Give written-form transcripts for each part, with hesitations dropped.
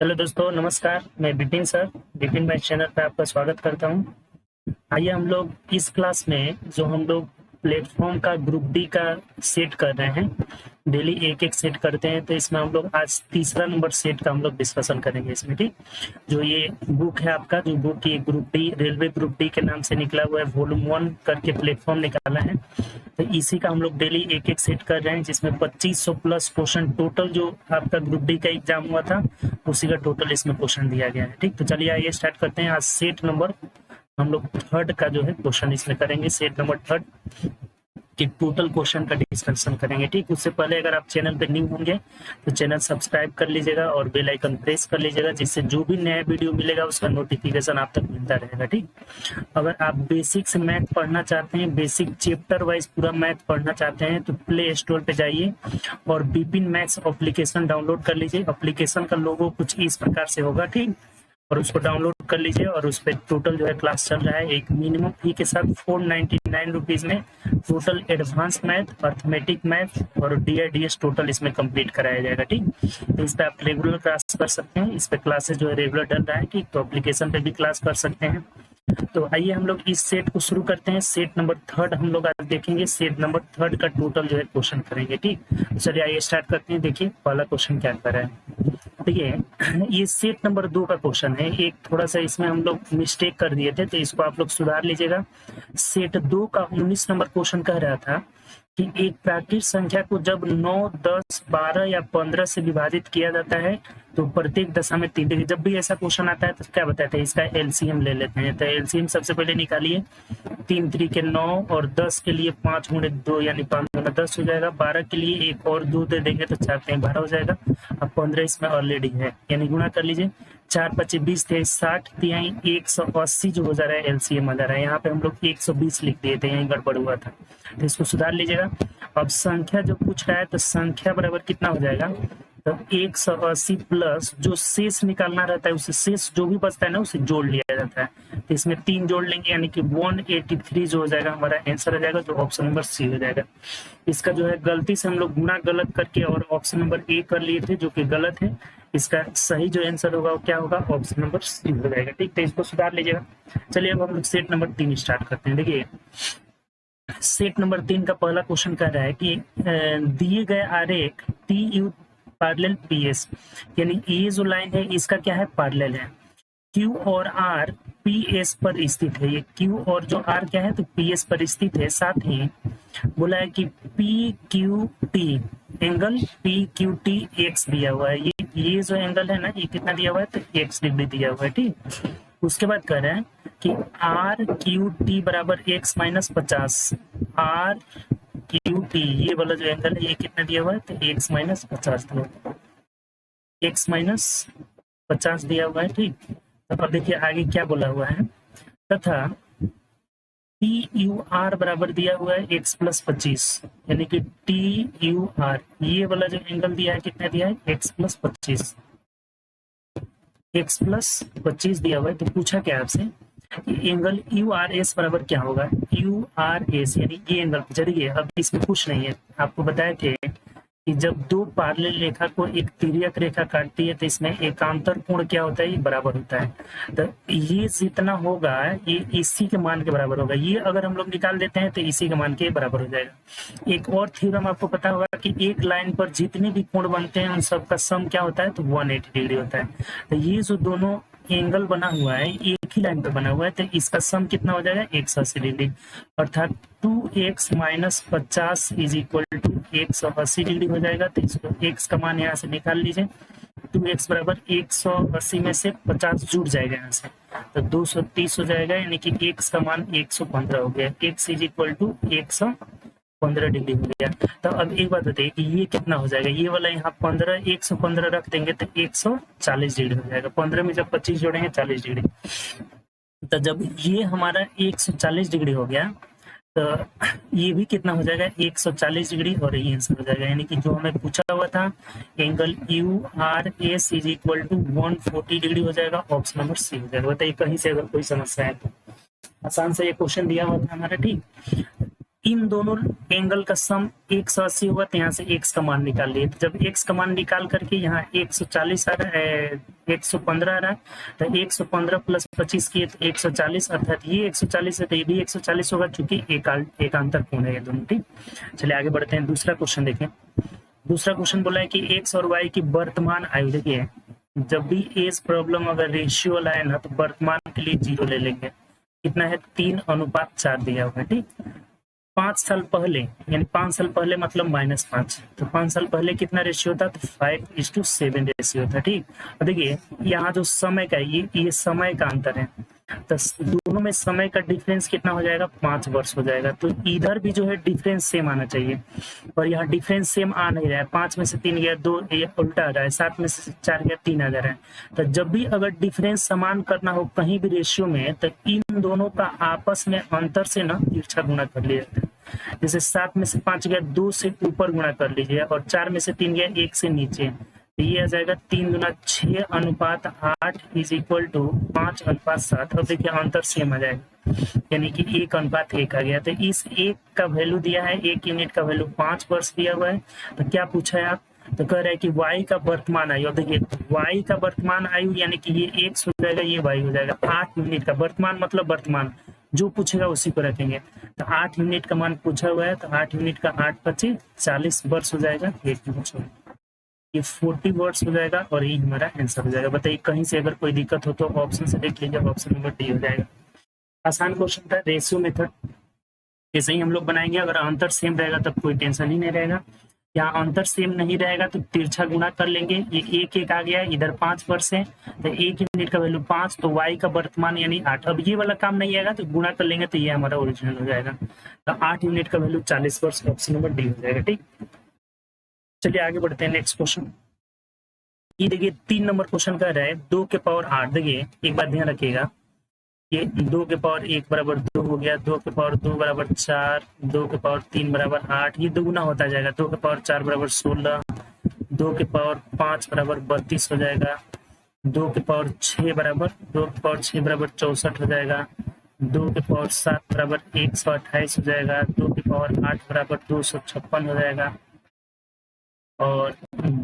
Hello दोस्तों, नमस्कार। मैं Vipin sir, Vipin math channel पे आपका स्वागत करता हूँ। आइए हम लोग इस क्लास में जो हम लोग प्लेटफॉर्म का ग्रुप डी का सेट कर रहे हैं, डेली एक एक सेट करते हैं। तो इसमें हम लोग आज तीसरा नंबर सेट का हम लोग डिस्कशन करेंगे इसमें। ठीक, जो ये बुक है आपका, जो बुक ये group D, railway group D के नाम से निकला हुआ है, वॉल्यूम 1 करके प्लेटफॉर्म निकाला है। तो इसी का हम लोग डेली एक एक सेट कर रहे हैं, जिसमें 2500 प्लस क्वेश्चन टोटल जो आपका ग्रुप डी का एग्जाम हुआ था उसी का टोटल इसमें क्वेश्चन दिया गया है। ठीक, तो चलिए आइए स्टार्ट करते हैं। आज सेट नंबर हम लोग थर्ड का जो है क्वेश्चन इसमें करेंगे, सेट नंबर थर्ड कि टोटल क्वेश्चन का डिस्कशन करेंगे। ठीक, उससे पहले अगर आप चैनल पे न्यू होंगे तो चैनल सब्सक्राइब कर लीजिएगा और बेल आइकन प्रेस कर लीजिएगा, जिससे जो भी नया वीडियो मिलेगा उसका नोटिफिकेशन आप तक मिलता रहेगा। ठीक, अगर आप बेसिक से मैथ पढ़ना चाहते हैं, बेसिक चैप्टर वाइज पूरा मैथ पढ़ना चाहते हैं, तो प्ले स्टोर पे जाइए और विपिन मैथ्स एप्लीकेशन डाउनलोड कर लीजिए। एप्लीकेशन का लोगो कुछ इस प्रकार से होगा, ठीक, और उसको डाउनलोड कर लीजिए। और उस पर टोटल जो है क्लास चल रहा है एक मिनिमम फी के साथ 499 रुपीज में total advance math, arithmetic math और DIDS टोटल इसमें कंप्लीट कराया जाएगा। ठीक, तो इस पर आप रेगुलर क्लास कर सकते हैं। इस पे क्लासेस जो है रेगुलर डल रहा है। ठीक, तो एप्लीकेशन पे भी क्लास कर सकते हैं। तो आइए हम लोग इस सेट को शुरू करते हैं। सेट नंबर थर्ड हम लोग आज देखेंगे। सेट नंबर थर्ड का टोटल जो है क्वेश्चन करेंगे। ठीक, चलिए आइए स्टार्ट करते हैं। देखिए पहला क्वेश्चन क्या कर रहा है। देखिए ये सेट नंबर 2 का क्वेश्चन है। एक थोड़ा सा इसमें हम लोग मिस्टेक कर दिए थे, तो इसको आप लोग सुधार लीजिएगा। सेट 2 का 19 नंबर क्वेश्चन कह रहा था कि एक प्राकृत संख्या को जब 9, 10, 12 या 15 से विभाजित किया जाता है तो प्रत्येक दशा में 3। देखिए जब भी ऐसा क्वेश्चन आता है तो क्या बताते हैं, इसका एलसीएम ले लेते हैं। तो एलसीएम सबसे पहले निकालिए। 3 3 के 9 और 10 के लिए 5 गुणे 2 यानी 5 गुना 10 हो जाएगा। 12 के लिए एक और 2 दे देंगे तो 4 3 12 हो जाएगा। अब 15 इसमें ऑलरेडी है, यानी गुणा कर लीजिए। 4 5 20 थे, 60 तिहाई 180 जो हो जा रहा है एलसीएम आ जा रहा है। यहाँ पे हम लोग 120 लिख दिए थे, यहीं गड़बड़ हुआ था, तो इसको सुधार लीजिएगा। अब संख्या जो पूछ रहा है तो संख्या बराबर कितना हो जाएगा, तो 180 प्लस जो शेष निकालना रहता है, उसे शेष जो भी बचता है ना उसे जोड़ लिया जाता है। तो इसमें 3 जोड़ लेंगे यानी कि 183 जो हो जाएगा हमारा आंसर हो जाएगा, जो ऑप्शन नंबर सी हो जाएगा। इसका जो है गलती से हम लोग गुणा गलत करके और ऑप्शन नंबर ए कर लिए थे, जो कि गलत है। इसका सही जो आंसर होगा वो क्या होगा, ऑप्शन नंबर सी हो जाएगा। ठीक, तो इसको सुधार लीजिएगा। चलिए अब हम लोग सेट नंबर 3 स्टार्ट करते हैं। देखिए सेट नंबर 3 का पहला क्वेश्चन कह रहा है कि दिए गए आरेख TU पैरेलल PS, यानी ये जो लाइन है इसका क्या है, पैरेलल है। Q और R PS पर स्थित है। ये Q और जो R क्या है तो PS पर स्थित है। साथ ही बोला है कि PQT एंगल PQT X दिया हुआ है। ये जो एंगल है ना, ये कितना दिया हुआ है तो X डिग्री दिया हुआ है। ठीक, उसके बाद कह रहे हैं कि RQT बराबर X माइनस 50। RQT ये वाला जो एंगल है ये कितना दिया हुआ है तो X माइनस 50 दिया हुआ है। X माइनस 50 दिया हुआ है। ठीक, तो अब देखिए आगे क्या बोला हुआ है, तथा TUR बराबर दिया हुआ है X प्लस 25, यानी कि TUR ये वाला जो एंगल दिया है कितना दिया है X प्लस 25। X प्लस 25 दिया हुआ है। तो पूछा क्या आपसे कि एंगल URS बराबर क्या होगा, URS यानी ये एंगल पूछा। देखिए अब इसमें कुछ नहीं है, आपको बताए थे कि जब दो पैरेलल रेखा को एक तिर्यक रेखा काटती है तो इसमें एकांतर कोण क्या होता है, ये बराबर होता है। तो ये जितना होगा ये इसी के मान के बराबर होगा। ये अगर हम लोग निकाल देते हैं तो इसी के मान के बराबर हो जाएगा। एक और थ्योरम आपको पता होगा कि एक लाइन पर जितने भी कोण बनते हैं उन सबका सम क्या होता है तो 180 डिग्री होता है। तो ये जो दोनों एंगल बना हुआ है एक ही लाइन पे बना हुआ है, तो इसका सम कितना हो जाएगा 180 डिग्री, अर्थात 2x minus 50 is equal to 180 degree हो जाएगा। तो इसको x का मान यहाँ से निकाल लीजिए। 2x बराबर 180 में से 50 जुड़ जाएगा यहाँ से, तो 230 हो जाएगा, यानी कि x का मान 115 हो गया। x is equal to 115 degree हो गया। तो अब एक बात बताइए कि ये कितना हो जाएगा, ये वाला यहाँ 15 115 रख देंगे तो 140 डिग्री हो जाएगा। 15 में जब 25 जोड़ेंगे 40 डिग्री। तो जब ये हमारा 140 डिग्री हो गया तो ये भी कितना हो जाएगा 140 डिग्री, और ये आंसर हो जाएगा। यानी कि जो हमें पूछा हुआ था angle URS is equal to 140 degree हो जाएगा, ऑप्शन नंबर सी हो जाएगा। बताइए कहीं से अगर कोई समस्या है तो, आसान से ये क्वेश्चन दिया हुआ था हमारा। ठीक, इन दोनों एंगल का सम 180 होगा, तो यहाँ से x का मान निकाल लिए। तो जब x का मान निकाल करके यहाँ 140 आ रहा है, 115 आ रहा है, तो 115 प्लस 25 किए तो 140, अर्थात ये 140 है तो ये भी 140 होगा, चूंकि एकांतर कोण है ये दोनों। ठीक, चलिए आगे बढ़ते हैं, दूसरा क्वेश्चन देखें। दूसरा क्वेश्चन बोला है कि x और y की वर्तमान आयु, देखिए जब भी एज प्रॉब्लम अगर रेशियो लाए ना तो वर्तमान के लिए 0 ले लेंगे। कितना है, 3:4 दिया हुआ है। ठीक, 5 साल पहले, यानी 5 साल पहले मतलब -5, तो 5 साल पहले कितना रेशियो था, तो 5:7 रेशियो था। ठीक, और देखिए यहाँ जो समय का ये समय का अंतर है, तो दोनों में समय का डिफरेंस कितना हो जाएगा, 5 वर्ष हो जाएगा। तो इधर भी जो है डिफरेंस सेम आना चाहिए, और यहाँ डिफरेंस सेम आ नहीं रहा है। 5 में से 3 गया 2, ये उल्टा आ रहा है। 7 में से 4 गया 3 आ जा रहा है। तो जब भी अगर डिफरेंस समान करना हो कहीं भी रेशियो में, तो इन दोनों का आपस में अंतर से ना तिरछा गुणा कर लिया जाता है। जैसे 7 में से 5 गया 2 से ऊपर गुणा कर लीजिए, और 4 में से 3 गया 1 से नीचे, तो ये आ जाएगा 3 दूना 6:8 इज इक्वल टू 5:7। अब देखिए अंतर सेम आ जाएगा, यानी कि 1:1 आ गया। तो इस 1 का वैल्यू दिया है, 1 यूनिट का वैल्यू 5 वर्ष दिया हुआ है। तो क्या पूछा है आप, तो कह रहा है कि y का वर्तमान आयु। देखिए y का वर्तमान आयु यानी कि ये x हो जाएगा, ये y हो जाएगा। 8 यूनिट का वर्तमान मतलब वर्तमान, जो पूछेगा उसी को रखेंगे। तो 8 यूनिट का मान पूछा हुआ है, तो 8 यूनिट का 8×25 40 वर्ष हो जाएगा। ये 40 वर्ड्स हो जाएगा, और ये हमारा आंसर हो जाएगा। बताइए कहीं से अगर कोई दिक्कत हो तो ऑप्शन से देख लीजिए, ऑप्शन नंबर डी हो जाएगा। आसान क्वेश्चन था, रेशियो मेथड ऐसे ही हम लोग बनाएंगे। अगर अंतर सेम रहेगा तब कोई टेंशन ही नहीं रहेगा। यहाँ अंतर सेम नहीं रहेगा तो तिरछा गुणा कर लेंगे। ये 1 आ गया, इधर 5 वर्ष है, तो 1 यूनिट का वैल्यू 5, तो y का वर्तमान यानी 8। अब ये वाला काम नहीं आएगा तो गुणा कर लेंगे, तो ये हमारा ओरिजिनल हो जाएगा। तो 8 यूनिट का वैल्यू 40 वर्ष, ऑप्शन नंबर डी हो जाएगा। ठीक, चलिए आगे बढ़ते हैं नेक्स्ट क्वेश्चन। ये देखिए 3 नंबर क्वेश्चन कह रहा है 2 के पावर 8। देखिए एक बात ध्यान रखिएगा, ये 2 के पावर 1 बराबर 2 हो गया, 2 के पावर 2 बराबर 4, 2 के पावर 3 बराबर 8, ये दोगुना होता जाएगा। 2 के पावर 4 बराबर 16, 2 के पावर 5 बराबर 32 हो जाएगा, 2 के पावर 6 बराबर 64 हो जाएगा, 2 के पावर 7 बराबर 128 हो जाएगा, 2 के पावर 8 बराबर 256 हो जाएगा, और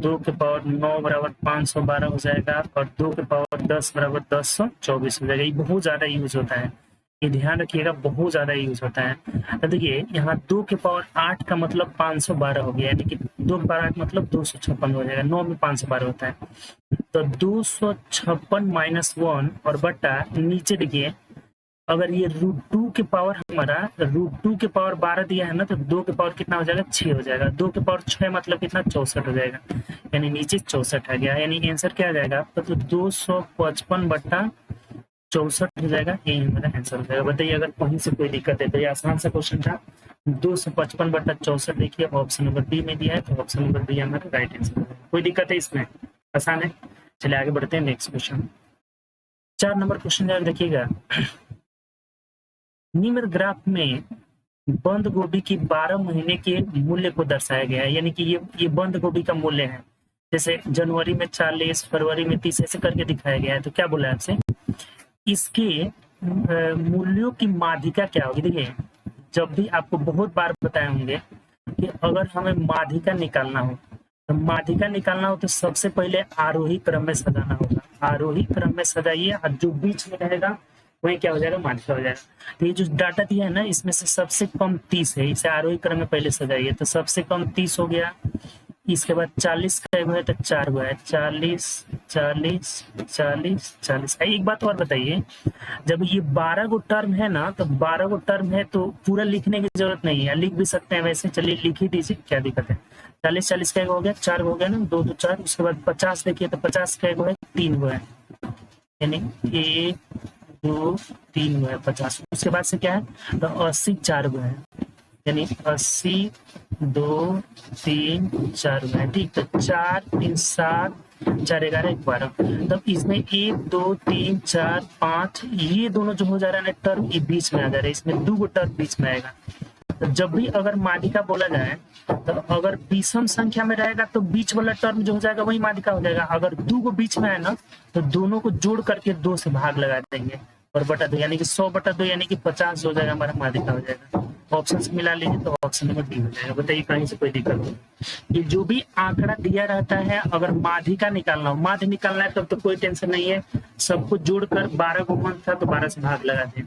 2 के पावर 9 बराबर 512 हो जाएगा, और 2 के पावर 10 बराबर 1024 हो जाएगा। ये बहुत ज्यादा यूज होता है, ये ध्यान रखिएगा, बहुत ज्यादा यूज होता है। तो देखिए यहाँ 2 के पावर 8 का मतलब 512 हो गया, यानी कि 2 के पावर 8 मतलब 256 हो जाएगा। 9 में 512 होता है, तो 256 - 1 और बट्टा नीचे देखिए, अगर ये √2 के पावर हमारा √2 के पावर 12 दिया है ना, तो 2 के पावर कितना हो जाएगा, 6 हो जाएगा। 2 के पावर 6 मतलब कितना, 64 हो जाएगा, यानी नीचे 64 आ गया। यानी आंसर क्या आ जाएगा, तो 255/64 हो जाएगा, यही हमारा आंसर हो जाएगा। बताइए अगर कहीं से कोई दिक्कत है तो। ये आसान सा क्वेश्चन था। 255/64 देखिए ऑप्शन नंबर बी में दिया है, तो ऑप्शन नंबर बी हमारा राइट आंसर है। कोई दिक्कत है इसमें, आसान है। चलिए आगे बढ़ते हैं नेक्स्ट क्वेश्चन। 4 नंबर क्वेश्चन देखिएगा, निम्न ग्राफ में बंद गोभी की 12 महीने के मूल्य को दर्शाया गया है, यानी कि ये बंद गोभी का मूल्य है। जैसे जनवरी में 40, फरवरी में 30 ऐसे करके दिखाया गया है। तो क्या बोला है आपसे, इसके मूल्यों की माध्यिका क्या होगी। देखिए जब भी आपको बहुत बार बताए होंगे कि अगर हमें माध्यिका निकालना हो, तो माध्यिका निकालना हो तो सबसे पहले आरोही क्रम में सजाना होगा। आरोही क्रम में सजाइए, और जो बीच में रहेगा वही क्या हो जाएगा, माध्यिका हो जाएगा। तो ये जो डाटा दिया है ना, इसमें से सबसे कम 30 है, इसे आरोही क्रम में पहले सजाइए। तो सबसे कम 30 हो गया, इसके बाद 40 का है तो 4 हुआ है, 40 40 40 40। एक बात और बताइए, जब ये 12 गो टर्म है ना, तो 12 गो टर्म है तो पूरा लिखने की जरूरत नहीं है, लिख भी सकते हैं वैसे। चलिए लिख ही दीजिए, क्या दिक्कत है। 40 40 का हो गया, 4 हो गया ना, 2 2 4। उसके बाद 50 देखिए, तो 50 का है 3 हुआ है, यानी 1 2 3 हुआ है 50। उसके बाद से क्या है, तो 80 4 हुआ है, यानी 80 2 3 4 हुआ है। ठीक, तो 4 3 7 4 11 12। तब इसमें 1 2 3 4 5 ये दोनों जो हो जा रहा है ना टर्म, ये बीच में आ जा रहा है, इसमें 2 गो टर्म बीच में आएगा। तो जब भी अगर माध्यिका बोला जाए, तो अगर विषम संख्या में रहेगा तो बीच वाला टर्म जो हो जाएगा वही माध्यिका हो जाएगा। अगर 2 गो बीच में है ना, तो दोनों को जोड़ करके 2 से भाग लगा देंगे और बटा 2, यानी कि 100/2 यानी कि 50 हो जाएगा, हमारा माध्यिका हो जाएगा। ऑप्शन से मिला लीजिए तो ऑप्शन नंबर डी हो जाएगा। बताइए कहीं से कोई दिक्कत हो? ये जो भी आंकड़ा दिया रहता है, अगर माध्यिका निकालना हो, माध्य निकालना है तब तो कोई टेंशन नहीं है, सबको जोड़कर 12 को मंथ था तो 12 से भाग लगा दें।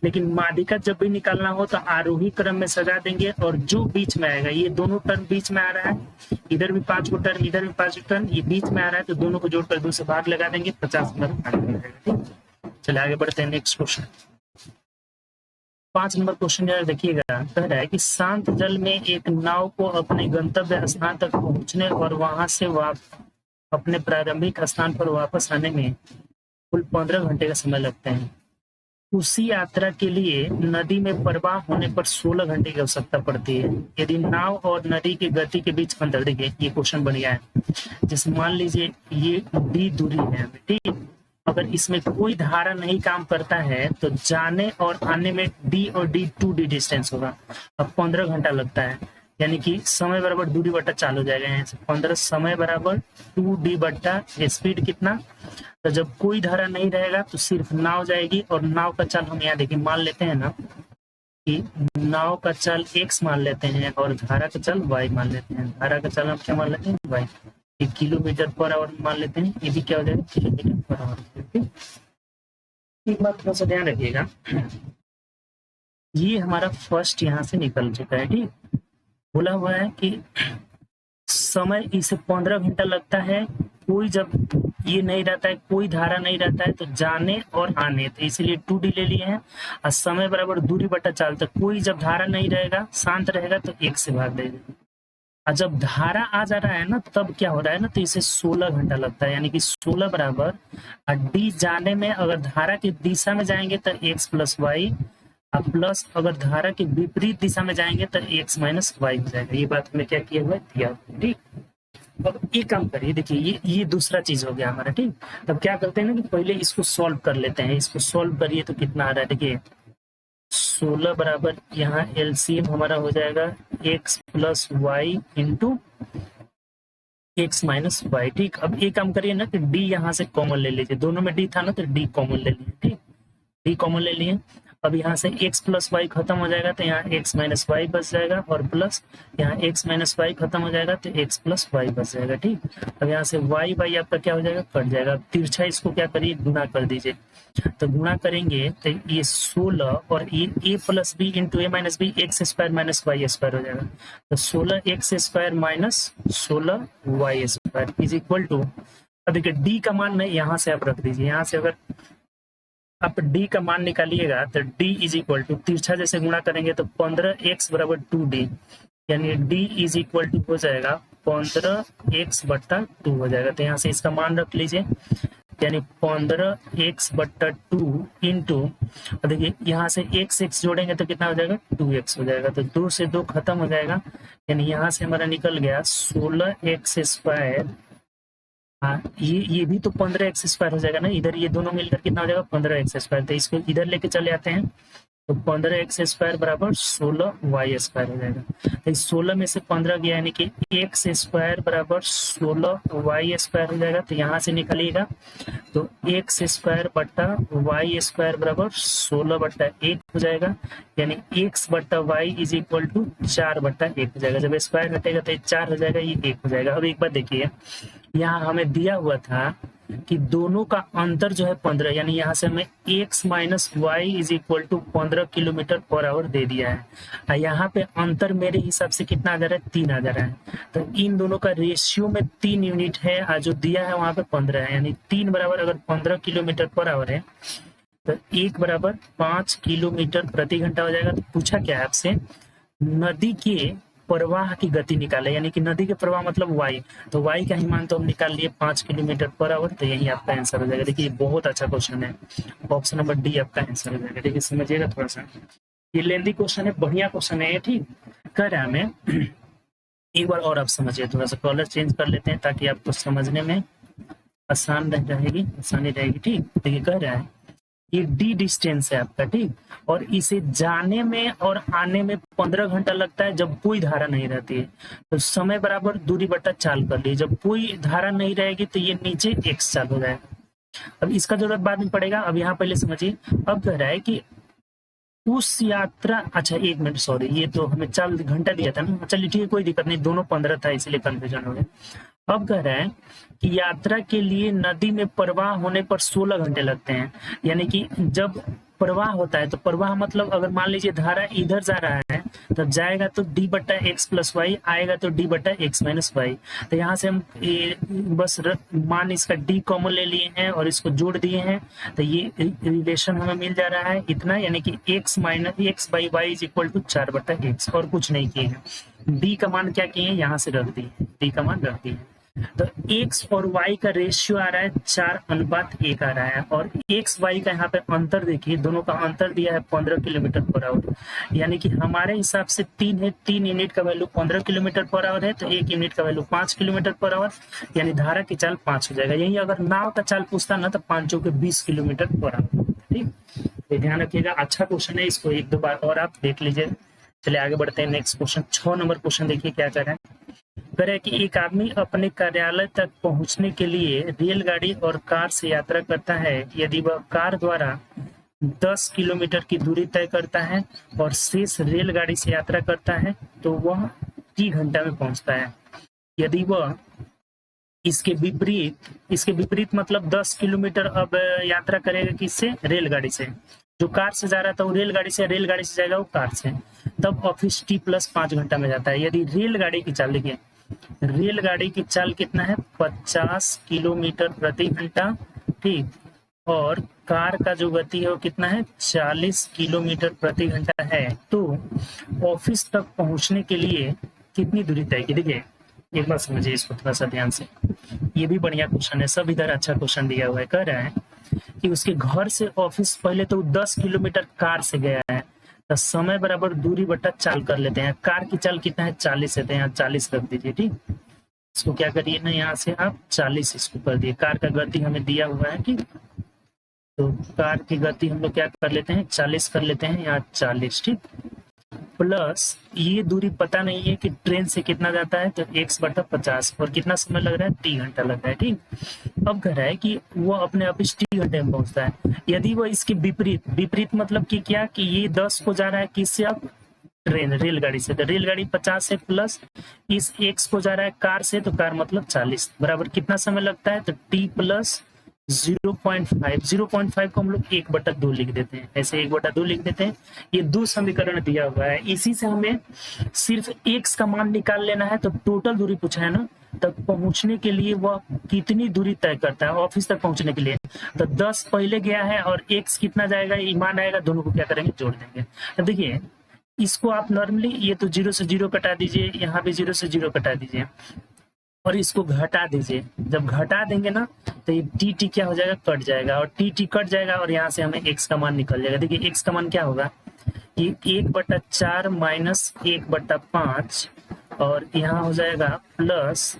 लेकिन माध्यिका जब भी निकालना हो तो आरोही क्रम में सजा देंगे, और जो बीच में आएगा, ये दोनों टर्म बीच में आ रहा है, इधर भी 5 को टर्म, इधर भी 5 टर्म, ये बीच में आ रहा है, तो दोनों को जोड़कर 2 से भाग लगा देंगे, 50 नंबर भाग लग जाएगा। ठीक, चलिए आगे बढ़ते हैं नेक्स्ट क्वेश्चन। 5 नंबर क्वेश्चन जरा देखिएगा, कह रहा है कि शांत जल में एक नाव को अपने गंतव्य स्थान तक पहुंचने और वहां से अपने प्रारंभिक स्थान पर वापस आने में कुल 15 घंटे का समय लगता है। उसी यात्रा के लिए नदी में प्रवाह होने पर 16 घंटे की आवश्यकता पड़ती है। यदि नाव और नदी की गति के बीच अंतर, देखिए ये क्वेश्चन बढ़िया है, जैसे मान लीजिए ये डी दूरी है, ठीक, अगर इसमें कोई धारा नहीं काम करता है तो जाने और आने में डी और डी 2D डिस्टेंस होगा। अब 15 घंटा लगता है, यानी कि समय बराबर दूरी बट्टा चालू हो जाएगा यहाँ से 15 समय बराबर 2D बट्टा स्पीड कितना। तो जब कोई धारा नहीं रहेगा तो सिर्फ नाव जाएगी, और नाव का चाल हम यहाँ देखिए मान लेते हैं ना कि नाव का चाल x मान लेते हैं और धारा का चाल y मान लेते हैं। धारा का चाल हम क्या मान लेते हैं, y, ये किलोमीटर पर आवर मान लेते हैं, ये भी क्या हो जाएगा, किलोमीटर पर आवर। एक बात थोड़ा सा ध्यान रखिएगा, ये हमारा फर्स्ट यहाँ से निकल चुका है, ठीक, बोला हुआ है कि समय इसे 15 घंटा लगता है, कोई जब ये नहीं रहता है, कोई धारा नहीं रहता है तो जाने और आने, तो इसलिए 2D ले लिए हैं, और समय बराबर दूरी बटा चाल, तो कोई जब धारा नहीं रहेगा, शांत रहेगा तो 1 से भाग देगा, और जब धारा आ जा रहा है ना तब क्या हो रहा है ना, तो इसे 16 घंटा लगता है, यानी कि 16 बराबर डी जाने में अगर धारा की दिशा में जाएंगे तो x प्लस वाई, प्लस अगर धारा के विपरीत दिशा में जाएंगे तो x माइनस वाई हो जाएगा। ये बात हमें क्या किया हुआ है, दिया हुआ है, ठीक। अब एक काम करिए, देखिए ये दूसरा चीज हो गया हमारा, ठीक। तब क्या करते हैं ना कि पहले इसको सॉल्व कर लेते हैं, इसको सॉल्व करिए तो कितना आ रहा है, देखिए 16 बराबर यहाँ एलसीएम हमारा हो जाएगा x plus Y into X minus Y, ठीक। अब एक काम करिए ना कि d यहाँ से कॉमन ले लीजिए, दोनों में d था ना तो d कॉमन ले लिए, ठीक, d कॉमन ले लिए। अब यहाँ से x प्लस वाई खत्म हो जाएगा तो यहाँ x माइनस वाई बच जाएगा, और प्लस यहाँ x माइनस वाई खत्म हो जाएगा तो x प्लस वाई बच जाएगा, ठीक। अब यहाँ से y वाई आपका क्या हो जाएगा, कट जाएगा। तिरछा इसको क्या करिए, गुना कर दीजिए, तो गुना करेंगे तो ये 16 और ये a plus B into A minus B, X square minus Y square हो जाएगा, तो 16 X square minus 16 Y square is equal to, अब देखिए डी का मान नहीं यहाँ से आप रख दीजिए, यहाँ से अगर आप d का मान निकालिएगा तो d इज इक्वल टू, तिरछा जैसे गुणा करेंगे तो 15x बराबर 2d, यानी d इज इक्वल टू हो जाएगा 15x बट्टा 2 हो जाएगा। तो यहाँ से इसका मान रख लीजिए, यानी 15x बट्टा 2 इंटू, देखिए यहाँ से x जोड़ेंगे तो कितना हो जाएगा, 2x हो जाएगा, तो 2 से 2 खत्म हो जाएगा, यानी यहाँ से हमारा निकल गया 16x स्क्वायर, हाँ ये भी तो 15x स्क्वायर हो जाएगा ना, इधर ये दोनों मिलकर कितना हो जाएगा 15x स्क्वायर, तो इसको इधर लेके चले आते हैं तो 15x स्क्वायर बराबर 16y स्क्वायर हो जाएगा। तो इस 16 में से 15 गया, यानी कि x स्क्वायर बराबर 16y स्क्वायर हो जाएगा। तो यहाँ से निकलिएगा तो x स्क्वायर बट्टा y स्क्वायर बराबर 16 बट्टा 1 हो जाएगा, यानी x बट्टा y इज इक्वल टू 4 बट्टा 1 हो जाएगा। जब स्क्वायर घटेगा तो 4 हो जाएगा, ये 1 हो जाएगा। अब एक बात देखिए, यहाँ हमें दिया हुआ था कि दोनों का अंतर जो है 15, यानी यहाँ से हमें x minus Y is equal to 15 kilometre per hour दे दिया है, और यहाँ पे अंतर मेरे हिसाब से कितना आ जा रहा है, 3 आ जा रहा है। तो इन दोनों का रेशियो में 3 यूनिट है, और जो दिया है वहां पे 15 है, यानी 3 बराबर अगर 15 किलोमीटर पर आवर है तो 1 बराबर 5 किलोमीटर प्रति घंटा हो जाएगा। तो पूछा क्या है आपसे, नदी के प्रवाह की गति निकाले, यानी कि नदी के प्रवाह मतलब y, तो y का ही मान तो हम निकाल लिए 5 किलोमीटर पर आवर, तो यही आपका आंसर हो जाएगा। देखिए बहुत अच्छा क्वेश्चन है, ऑप्शन नंबर डी आपका आंसर हो जाएगा। देखिए समझिएगा थोड़ा सा, ये लेंदी क्वेश्चन है, बढ़िया क्वेश्चन है ये, ठीक। कह रहा है हमें एक बार और आप समझिए, थोड़ा सा कलर चेंज कर लेते हैं ताकि आपको समझने में आसानी रहेगी, ठीक। देखिए कह रहा है ये डी डिस्टेंस है आपका, ठीक, और इसे जाने में और आने में 15 घंटा लगता है जब कोई धारा नहीं रहती है। तो समय बराबर दूरी बट्टा चाल कर ली, जब कोई धारा नहीं रहेगी तो ये नीचे x चाल हो जाएगा। अब इसका जरूरत बाद में पड़ेगा, अब यहाँ पहले समझिए। अब कह रहा है कि उस यात्रा, अच्छा एक मिनट सॉरी, ये तो हमें चाल घंटा दिया था ना, चलिए ठीक है कोई दिक्कत नहीं, दोनों 15 था इसलिए कंफ्यूजन हो गया। अब कह रहे हैं कि यात्रा के लिए नदी में प्रवाह होने पर 16 घंटे लगते हैं। यानी कि जब प्रवाह होता है तो प्रवाह मतलब अगर मान लीजिए धारा इधर जा रहा है तब जाएगा तो डी बट्टा एक्स प्लस वाई, आएगा तो डी बट्टा एक्स माइनस वाई। तो यहाँ से हम बस मान इसका डी कॉमन ले लिए हैं और इसको जोड़ दिए हैं, तो ये रिलेशन हमें मिल जा रहा है इतना, यानी कि X minus X by Y is equal to 4 बट्टा एक्स, और कुछ नहीं किए हैं। डी का मान क्या किए हैं, यहाँ से रख दिए, डी का मान रख दिए। तो x और y का रेशियो आ रहा है 4:1 आ रहा है, और x y का यहाँ पे अंतर देखिए, दोनों का अंतर दिया है 15 किलोमीटर पर आवर, यानी कि हमारे हिसाब से 3 है, 3 यूनिट का वैल्यू 15 किलोमीटर पर आवर है, तो 1 यूनिट का वैल्यू 5 किलोमीटर पर आवर, यानी धारा की चाल 5 हो जाएगा। यही अगर नाव का चाल पूछता ना तो 5 के 20 किलोमीटर पर आवर। ठीक, तो ध्यान रखिएगा, अच्छा क्वेश्चन है, इसको एक दो बार और आप देख लीजिए। चलिए आगे बढ़ते हैं, नेक्स्ट क्वेश्चन 6 नंबर क्वेश्चन देखिए क्या कर रहे हैं। करे कि एक आदमी अपने कार्यालय तक पहुंचने के लिए रेलगाड़ी और कार से यात्रा करता है। यदि वह कार द्वारा 10 किलोमीटर की दूरी तय करता है और शेष रेलगाड़ी से यात्रा करता है तो वह टी घंटा में पहुंचता है। यदि वह इसके विपरीत मतलब 10 किलोमीटर अब यात्रा करेगा किससे, रेलगाड़ी से। जो कार से जा रहा था वो रेलगाड़ी से जाएगा वो कार से, तब ऑफिस टी प्लस 5 घंटा में जाता है। यदि रेलगाड़ी की चाल, देखिए रेलगाड़ी की चाल कितना है, 50 किलोमीटर प्रति घंटा, ठीक, और कार का जो गति है वो कितना है, 40 किलोमीटर प्रति घंटा है, तो ऑफिस तक पहुंचने के लिए कितनी दूरी तय की। देखिए एक बार समझिए इसको थोड़ा सा ध्यान से, ये भी बढ़िया क्वेश्चन है, सब इधर अच्छा क्वेश्चन दिया हुआ है। कह रहा है कि उसके घर से ऑफिस पहले तो 10 किलोमीटर कार से गया है, तो समय बराबर दूरी बटा चाल कर लेते हैं। कार की चाल कितना है, 40 है, तो यहाँ 40 रख दीजिए। ठीक, इसको क्या करिए ना, यहाँ से आप 40 इसको कर दिए। कार का गति हमें दिया हुआ है, ठीक, तो कार की गति हम लोग क्या कर लेते हैं, 40 कर लेते हैं, यहाँ 40, ठीक, प्लस ये दूरी पता नहीं है कि ट्रेन से कितना जाता है, तो x/50, और कितना समय लग रहा है, 3 घंटा लग रहा है। ठीक, अब कह रहा है कि वो अपने ऑफिस 3 घंटे में पहुंचता है। यदि वो इसके विपरीत मतलब कि क्या, कि ये 10 को जा रहा है किससे, अब रेलगाड़ी से, तो रेलगाड़ी 50 है, प्लस इस x को जा रहा है कार से, तो कार मतलब 40, बराबर कितना समय लगता है, तो t प्लस 0.5 को हम लोग 1/2 लिख देते हैं, ऐसे 1/2 लिख देते हैं। ये 2 समीकरण दिया हुआ है, इसी से हमें सिर्फ x का मान निकाल लेना है। तो टोटल दूरी पूछा है ना, तक पहुंचने के लिए वह कितनी दूरी तय करता है ऑफिस तक पहुंचने के लिए, तो 10 पहले गया है और x कितना जाएगा, ये मान आएगा, दोनों को क्या करेंगे, जोड़ देंगे। तो देखिए इसको आप नॉर्मली, ये तो 0 से 0 कटा दीजिए, यहाँ भी 0 से 0 कटा दीजिए, और इसको घटा दीजिए। जब घटा देंगे ना तो ये टी क्या हो जाएगा, कट जाएगा, और टी कट जाएगा, और यहाँ से हमें x का मान निकल जाएगा। देखिए x का मान क्या होगा, ये 1/4 माइनस 1/5, और यहाँ हो जाएगा plus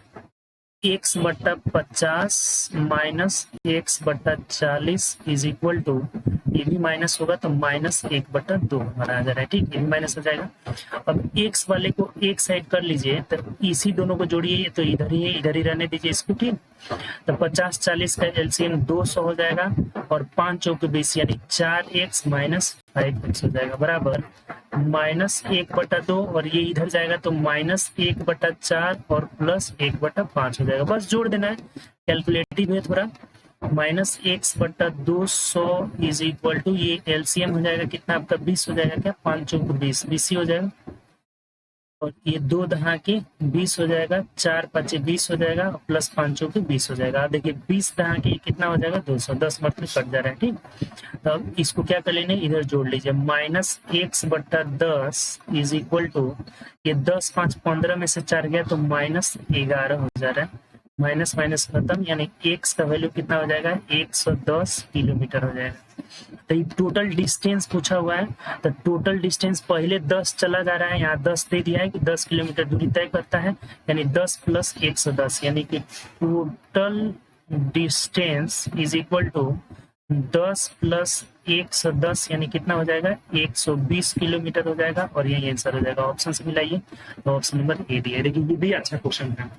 x/50 minus x/40 is equal to, ये भी माइनस होगा तो -1/2 हमारा आ जा रहा है। ठीक, ये भी माइनस हो जाएगा। अब x वाले को एक साइड कर लीजिए, तो इसी दोनों को जोड़िए, तो इधर ही रहने दीजिए इसको। ठीक, तो 50-40 का एलसीएम 200 हो जाएगा, और 5 चौके 20 यानी 4x माइनस 5x हो जाएगा, बराबर -1/2, और ये इधर जाएगा तो -1/4 और प्लस 1/5 हो जाएगा। बस जोड़ देना है, कैलकुलेटिव है थोड़ा। -x/200 इज इक्वल टू, ये एलसीएम हो जाएगा कितना आपका, 20 हो जाएगा, क्या 5 चौके 20, 20 ही हो जाएगा, और ये 2 दहा के 20 हो जाएगा, 4 5 20 हो जाएगा, प्लस 5 चौके 20 हो जाएगा। देखिए 20 दहा के कितना हो जाएगा, 200, 10 मतलब कट जा रहा है। ठीक, तो अब इसको क्या कर लेने, इधर जोड़ लीजिए, -x/10 इज इक्वल टू, ये 10 5 15 में से 4 गया तो -11 हो जा रहा है, माइनस माइनस खत्म, यानी x का वैल्यू कितना हो जाएगा, 110 किलोमीटर हो जाएगा। तो ये टोटल डिस्टेंस पूछा हुआ है, तो टोटल डिस्टेंस पहले 10 चला जा रहा है, यहाँ 10 दे दिया है कि 10 किलोमीटर दूरी तय करता है, यानी 10 प्लस 110, यानी कि total distance is equal to 10 plus 110, यानी कितना हो जाएगा, 120 किलोमीटर हो जाएगा, और यही आंसर हो जाएगा। ऑप्शन से मिलाइए, तो ऑप्शन नंबर ए दिया है। देखिए ये भी अच्छा क्वेश्चन था,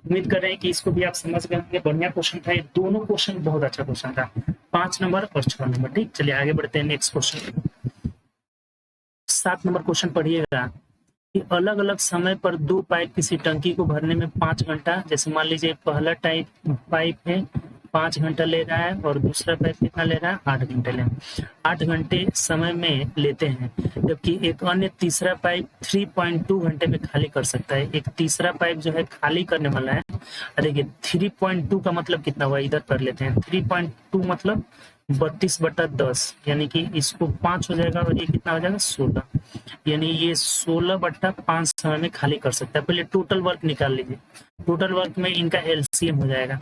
उम्मीद कर रहे हैं कि इसको भी आप समझ गए होंगे। बढ़िया क्वेश्चन था, ये दोनों क्वेश्चन बहुत अच्छा क्वेश्चन था, 5 नंबर और 6 नंबर। ठीक, चलिए आगे बढ़ते हैं नेक्स्ट क्वेश्चन। 7 नंबर क्वेश्चन पढ़िएगा कि अलग अलग समय पर 2 पाइप किसी टंकी को भरने में 5 घंटा, जैसे मान लीजिए पहला पाइप है 5 घंटा ले रहा है और दूसरा पाइप कितना ले रहा है 8 घंटे ले रहा है, 8 घंटे समय में लेते हैं, जबकि एक अन्य तीसरा पाइप 3.2 घंटे में खाली कर सकता है। एक तीसरा पाइप जो है खाली करने वाला है, देखिए 3.2 का मतलब कितना हुआ, इधर कर लेते हैं, 3.2 मतलब 32/10, यानी कि इसको 5 हो जाएगा और ये कितना हो जाएगा 16, यानी ये 16/5 समय में खाली कर सकता है। पहले टोटल वर्क निकाल लीजिए, टोटल वर्क में इनका एलसीएम हो जाएगा,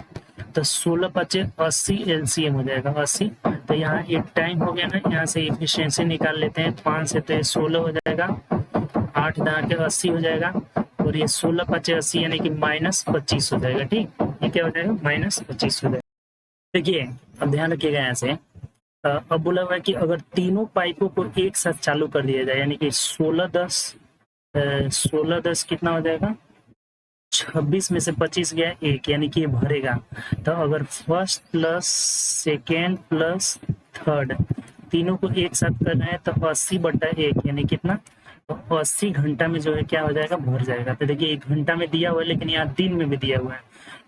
तो 16×5 = 80 एलसीएम हो जाएगा 80। तो यहाँ एक टाइम हो गया ना, यहाँ से एफिशिएंसी निकाल लेते हैं, 5 से तो ये 16 हो जाएगा, 8 दाना के 80 हो जाएगा, और ये 16×5 = 80 यानी कि -25 हो जाएगा। ठीक, ये क्या हो जाएगा -25 हो जाएगा। देखिए अब ध्यान रखिएगा यहाँ से, अब बोला हुआ है कि अगर तीनों पाइपों को एक साथ चालू कर दिया जाए, यानी कि 16×10 कितना हो जाएगा 26 में से 25 गया 1, यानी कि ये भरेगा। तो अगर first plus second plus third तीनों को एक साथ कर रहे हैं तो 80/1 यानी कितना, तो 80 घंटा में जो है क्या हो जाएगा भर जाएगा। तो देखिए 1 घंटा में दिया हुआ है, लेकिन यहाँ दिन में भी दिया हुआ है,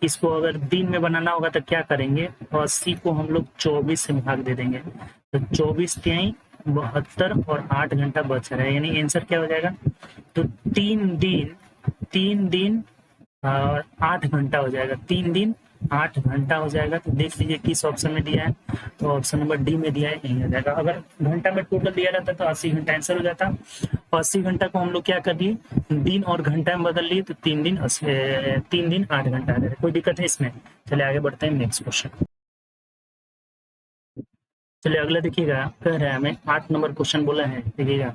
इसको अगर दिन में बनाना होगा तो क्या करेंगे, 80 को हम लोग 24 से भाग दे देंगे, तो 24 तिहाई 72 और 8 घंटा बच रहा है, यानी आंसर क्या हो जाएगा, तो 3 दिन और 8 घंटा हो जाएगा, 3 दिन 8 घंटा हो जाएगा। तो देख लीजिए किस ऑप्शन में दिया है, तो ऑप्शन नंबर डी में दिया है, यही हो जाएगा। अगर घंटा में टोटल दिया रहता तो 80 घंटा आंसर हो जाता, 80 घंटा को हम लोग क्या कर दिए दिन और घंटा में बदल लिए, तो 3 दिन 8 घंटा आ जाएगा। कोई दिक्कत है इसमें? चलिए आगे बढ़ते हैं नेक्स्ट क्वेश्चन। चलिए अगला देखिएगा, कह रहा है हमें 8 नंबर क्वेश्चन बोला है, देखिएगा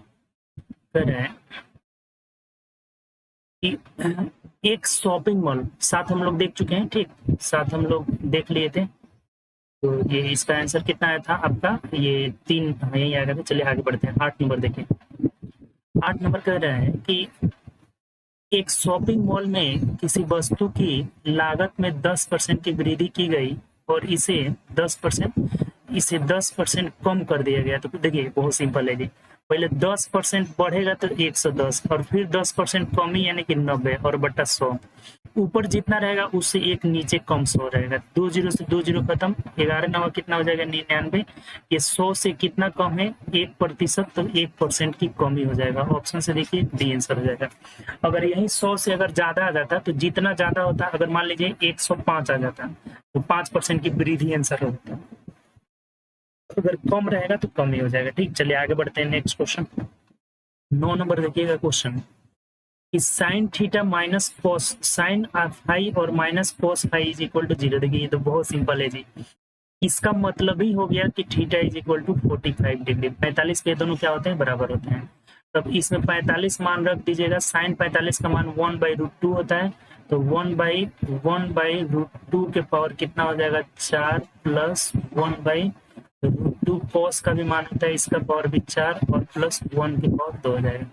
कह रहा है कि एक शॉपिंग मॉल, 7 हम लोग देख चुके हैं, ठीक 7 हम लोग देख लिए थे, तो ये इसका आंसर कितना आया था आपका, ये 3 यही आएगा। तो चलिए आगे बढ़ते हैं, 8 नंबर देखें। 8 नंबर कह रहा है कि एक शॉपिंग मॉल में किसी वस्तु की लागत में 10% की वृद्धि की गई और इसे 10% कम कर दिया गया। तो देखिए बहुत सिंपल है जी, पहले 10% बढ़ेगा तो 110 और फिर 10% कमी यानी कि 90 और बटा 100, ऊपर जितना रहेगा उससे एक नीचे कम 100 रहेगा, 2 0 से 2 0 खत्म, 11 9 कितना हो जाएगा 99, ये 100 से कितना कम है 1%, तो 1% की कमी हो जाएगा। ऑप्शन से देखिए डी आंसर हो जाएगा। अगर यही 100 से अगर ज्यादा आ जाता, तो जितना ज्यादा होता, अगर मान लीजिए 105 आ जाता तो 5% की वृद्धि आंसर होता, अगर कम रहेगा तो कम ही हो जाएगा। ठीक, चलिए आगे बढ़ते हैं नेक्स्ट क्वेश्चन। 9 नंबर देखिएगा क्वेश्चन कि sine theta minus cos sine phi और minus cos phi is equal to 0। देखिए ये तो बहुत सिंपल है जी, इसका मतलब ही हो गया कि theta is equal to 45 degree. 45 के दोनों क्या होते हैं बराबर होते हैं, तब इसमें 45 मान रख दीजिएगा, साइन 45 का मान 1/√2 होता है, तो 1/√2 के पावर कितना हो जाएगा 4 प्लस 1/√2 कॉस का भी मान होता है, इसका पावर भी 4 और प्लस 1 के पावर 2 हो जाएगा।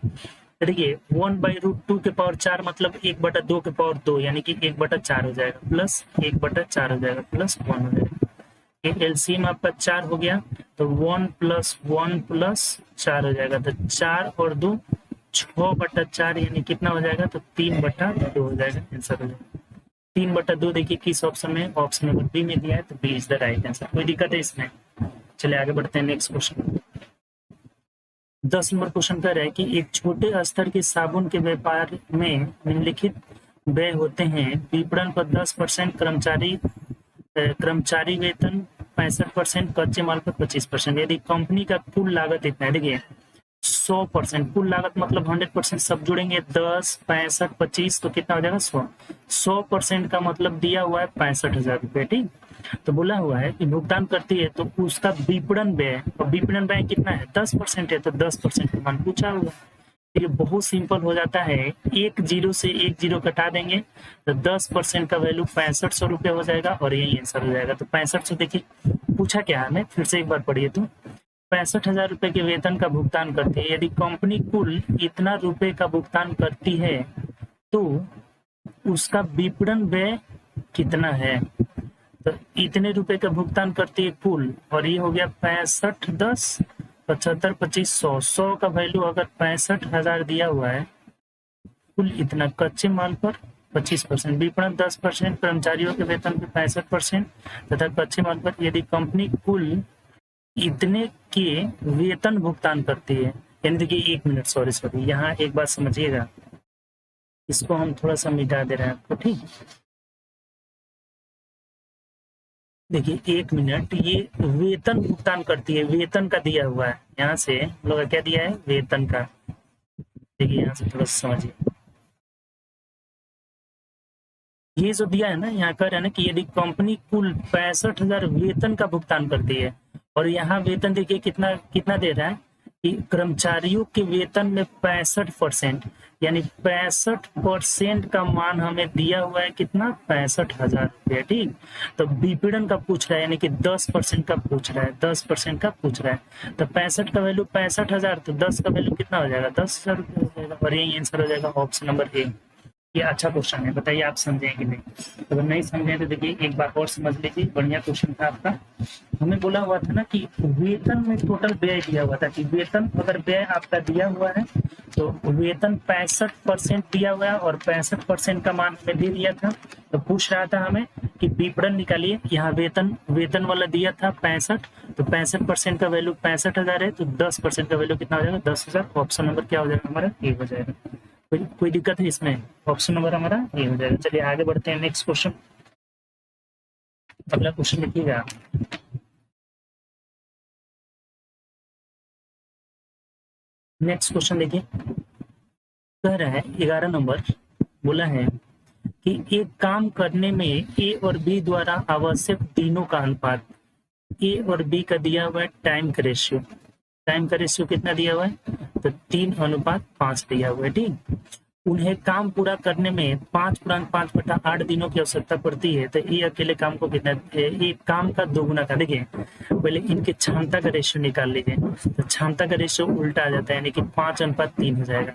देखिए 1/√2 के पावर 4 मतलब 1/2 के पावर 2, यानी कि 1/4 हो जाएगा, प्लस 1/4 हो जाएगा, प्लस 1 हो जाएगा। एलसीएम आपका 4 हो गया, तो 1 + 1 + 4 हो जाएगा, तो 4 और 2 6/4 यानी कितना हो जाएगा, तो 3/2 हो जाएगा, आंसर हो जाएगा 3/2। देखिए किस ऑप्शन में, ऑप्शन नंबर बी में दिया है, तो B is the right answer. कोई दिक्कत है इसमें? चलिए आगे बढ़ते हैं नेक्स्ट क्वेश्चन। 10 नंबर क्वेश्चन कह रहा है कि एक छोटे स्तर के साबुन के व्यापार में निम्नलिखित व्यय होते हैं, विपणन पर 10%, कर्मचारी वेतन 65%, कच्चे माल पर 25%। यदि कंपनी का कुल लागत इतना है, देखिए 100%, कुल लागत मतलब 100% सब जुड़ेंगे, 10 65 25 तो कितना हो जाएगा 100। 100% का मतलब दिया हुआ है 65,000 रुपये। ठीक, तो बोला हुआ है कि भुगतान करती है तो उसका विपणन व्यय, और विपणन व्यय कितना है 10% है, तो 10% का मान पूछा होगा। ये बहुत सिंपल हो जाता है, एक जीरो से एक जीरो घटा देंगे तो 10% का वैल्यू 6500 रुपये हो जाएगा और यही आंसर हो जाएगा। तो 6500 देखिए पूछा क्या हमें, फिर से एक बार पढ़िए, तो 65,000 रुपये के वेतन का भुगतान करती है, यदि कंपनी कुल इतना रुपए का भुगतान करती है तो उसका विपणन व्यय कितना है, तो इतने रुपए का भुगतान करती है कुल, और ये हो गया 65 10 75, 25, 100 का वैल्यू अगर 65,000 दिया हुआ है, कुल इतना कच्चे माल पर 25%, विपणन 10%, कर्मचारियों के वेतन पे 65% तथा कच्चे माल पर यदि कंपनी कुल इतने के वेतन भुगतान करती है, यानी देखिए 1 मिनट, सॉरी यहाँ एक बात समझिएगा, इसको हम थोड़ा सा मिटा दे रहे हैं आपको, ठीक। देखिए 1 मिनट, ये वेतन भुगतान करती है, वेतन का दिया हुआ है, यहाँ से हम लोग क्या दिया है, वेतन का। देखिए यहाँ से थोड़ा सा समझिए, ये जो दिया है ना, यहाँ कह रहे हैं ना कि यदि कंपनी कुल 65,000 वेतन का भुगतान करती है, और यहाँ वेतन देखिए कितना कितना दे रहा है कि कर्मचारियों के वेतन में 65%, यानी 65% का मान हमें दिया हुआ है, कितना, 65,000 रुपया, ठीक। तो विपणन का पूछ रहा है, यानी कि 10% का पूछ रहा है, 10% का पूछ रहा है, तो 65 का वैल्यू 65,000, तो 10 का वैल्यू कितना हो जाएगा, 10,000 रुपया हो जाएगा, और यही आंसर हो जाएगा ऑप्शन नंबर ए। ये अच्छा क्वेश्चन है, बताइए आप समझे कि नहीं। अगर नहीं समझे तो देखिए एक बार और समझ लीजिए, बढ़िया क्वेश्चन था आपका। हमें बोला हुआ था ना कि वेतन में टोटल व्यय दिया हुआ था, कि वेतन अगर व्यय आपका दिया हुआ है तो वेतन 65% दिया हुआ है और 65% का मान हमें दे दिया था, तो पूछ रहा था हमें कि विपणन निकालिए। यहाँ वेतन वाला दिया था 65, तो 65% का वैल्यू 65,000 है, तो 10% का वैल्यू कितना हो जाएगा, 10,000। ऑप्शन नंबर क्या हो जाएगा हमारा, ए हो जाएगा। कोई दिक्कत है इसमें, ऑप्शन नंबर हमारा ये हो जाएगा। चलिए आगे बढ़ते हैं, नेक्स्ट क्वेश्चन, अगला क्वेश्चन लिखिएगा। नेक्स्ट क्वेश्चन देखिए, कह रहा है 11 नंबर, बोला है कि एक काम करने में ए और बी द्वारा आवश्यक तीनों का अनुपात, ए और बी का दिया हुआ है टाइम का रेशियो, टाइम का रेशियो कितना दिया हुआ है, तो 3:5 दिया हुआ है, ठीक। उन्हें काम पूरा करने में 5:5/8 दिनों की आवश्यकता पड़ती है, तो ये अकेले काम को कितना, एक काम का दोगुना का, देखिए पहले इनके क्षमता का रेशियो निकाल लीजिए, तो क्षमता का रेशियो उल्टा आ जाता है, यानी कि 5:3 हो जाएगा।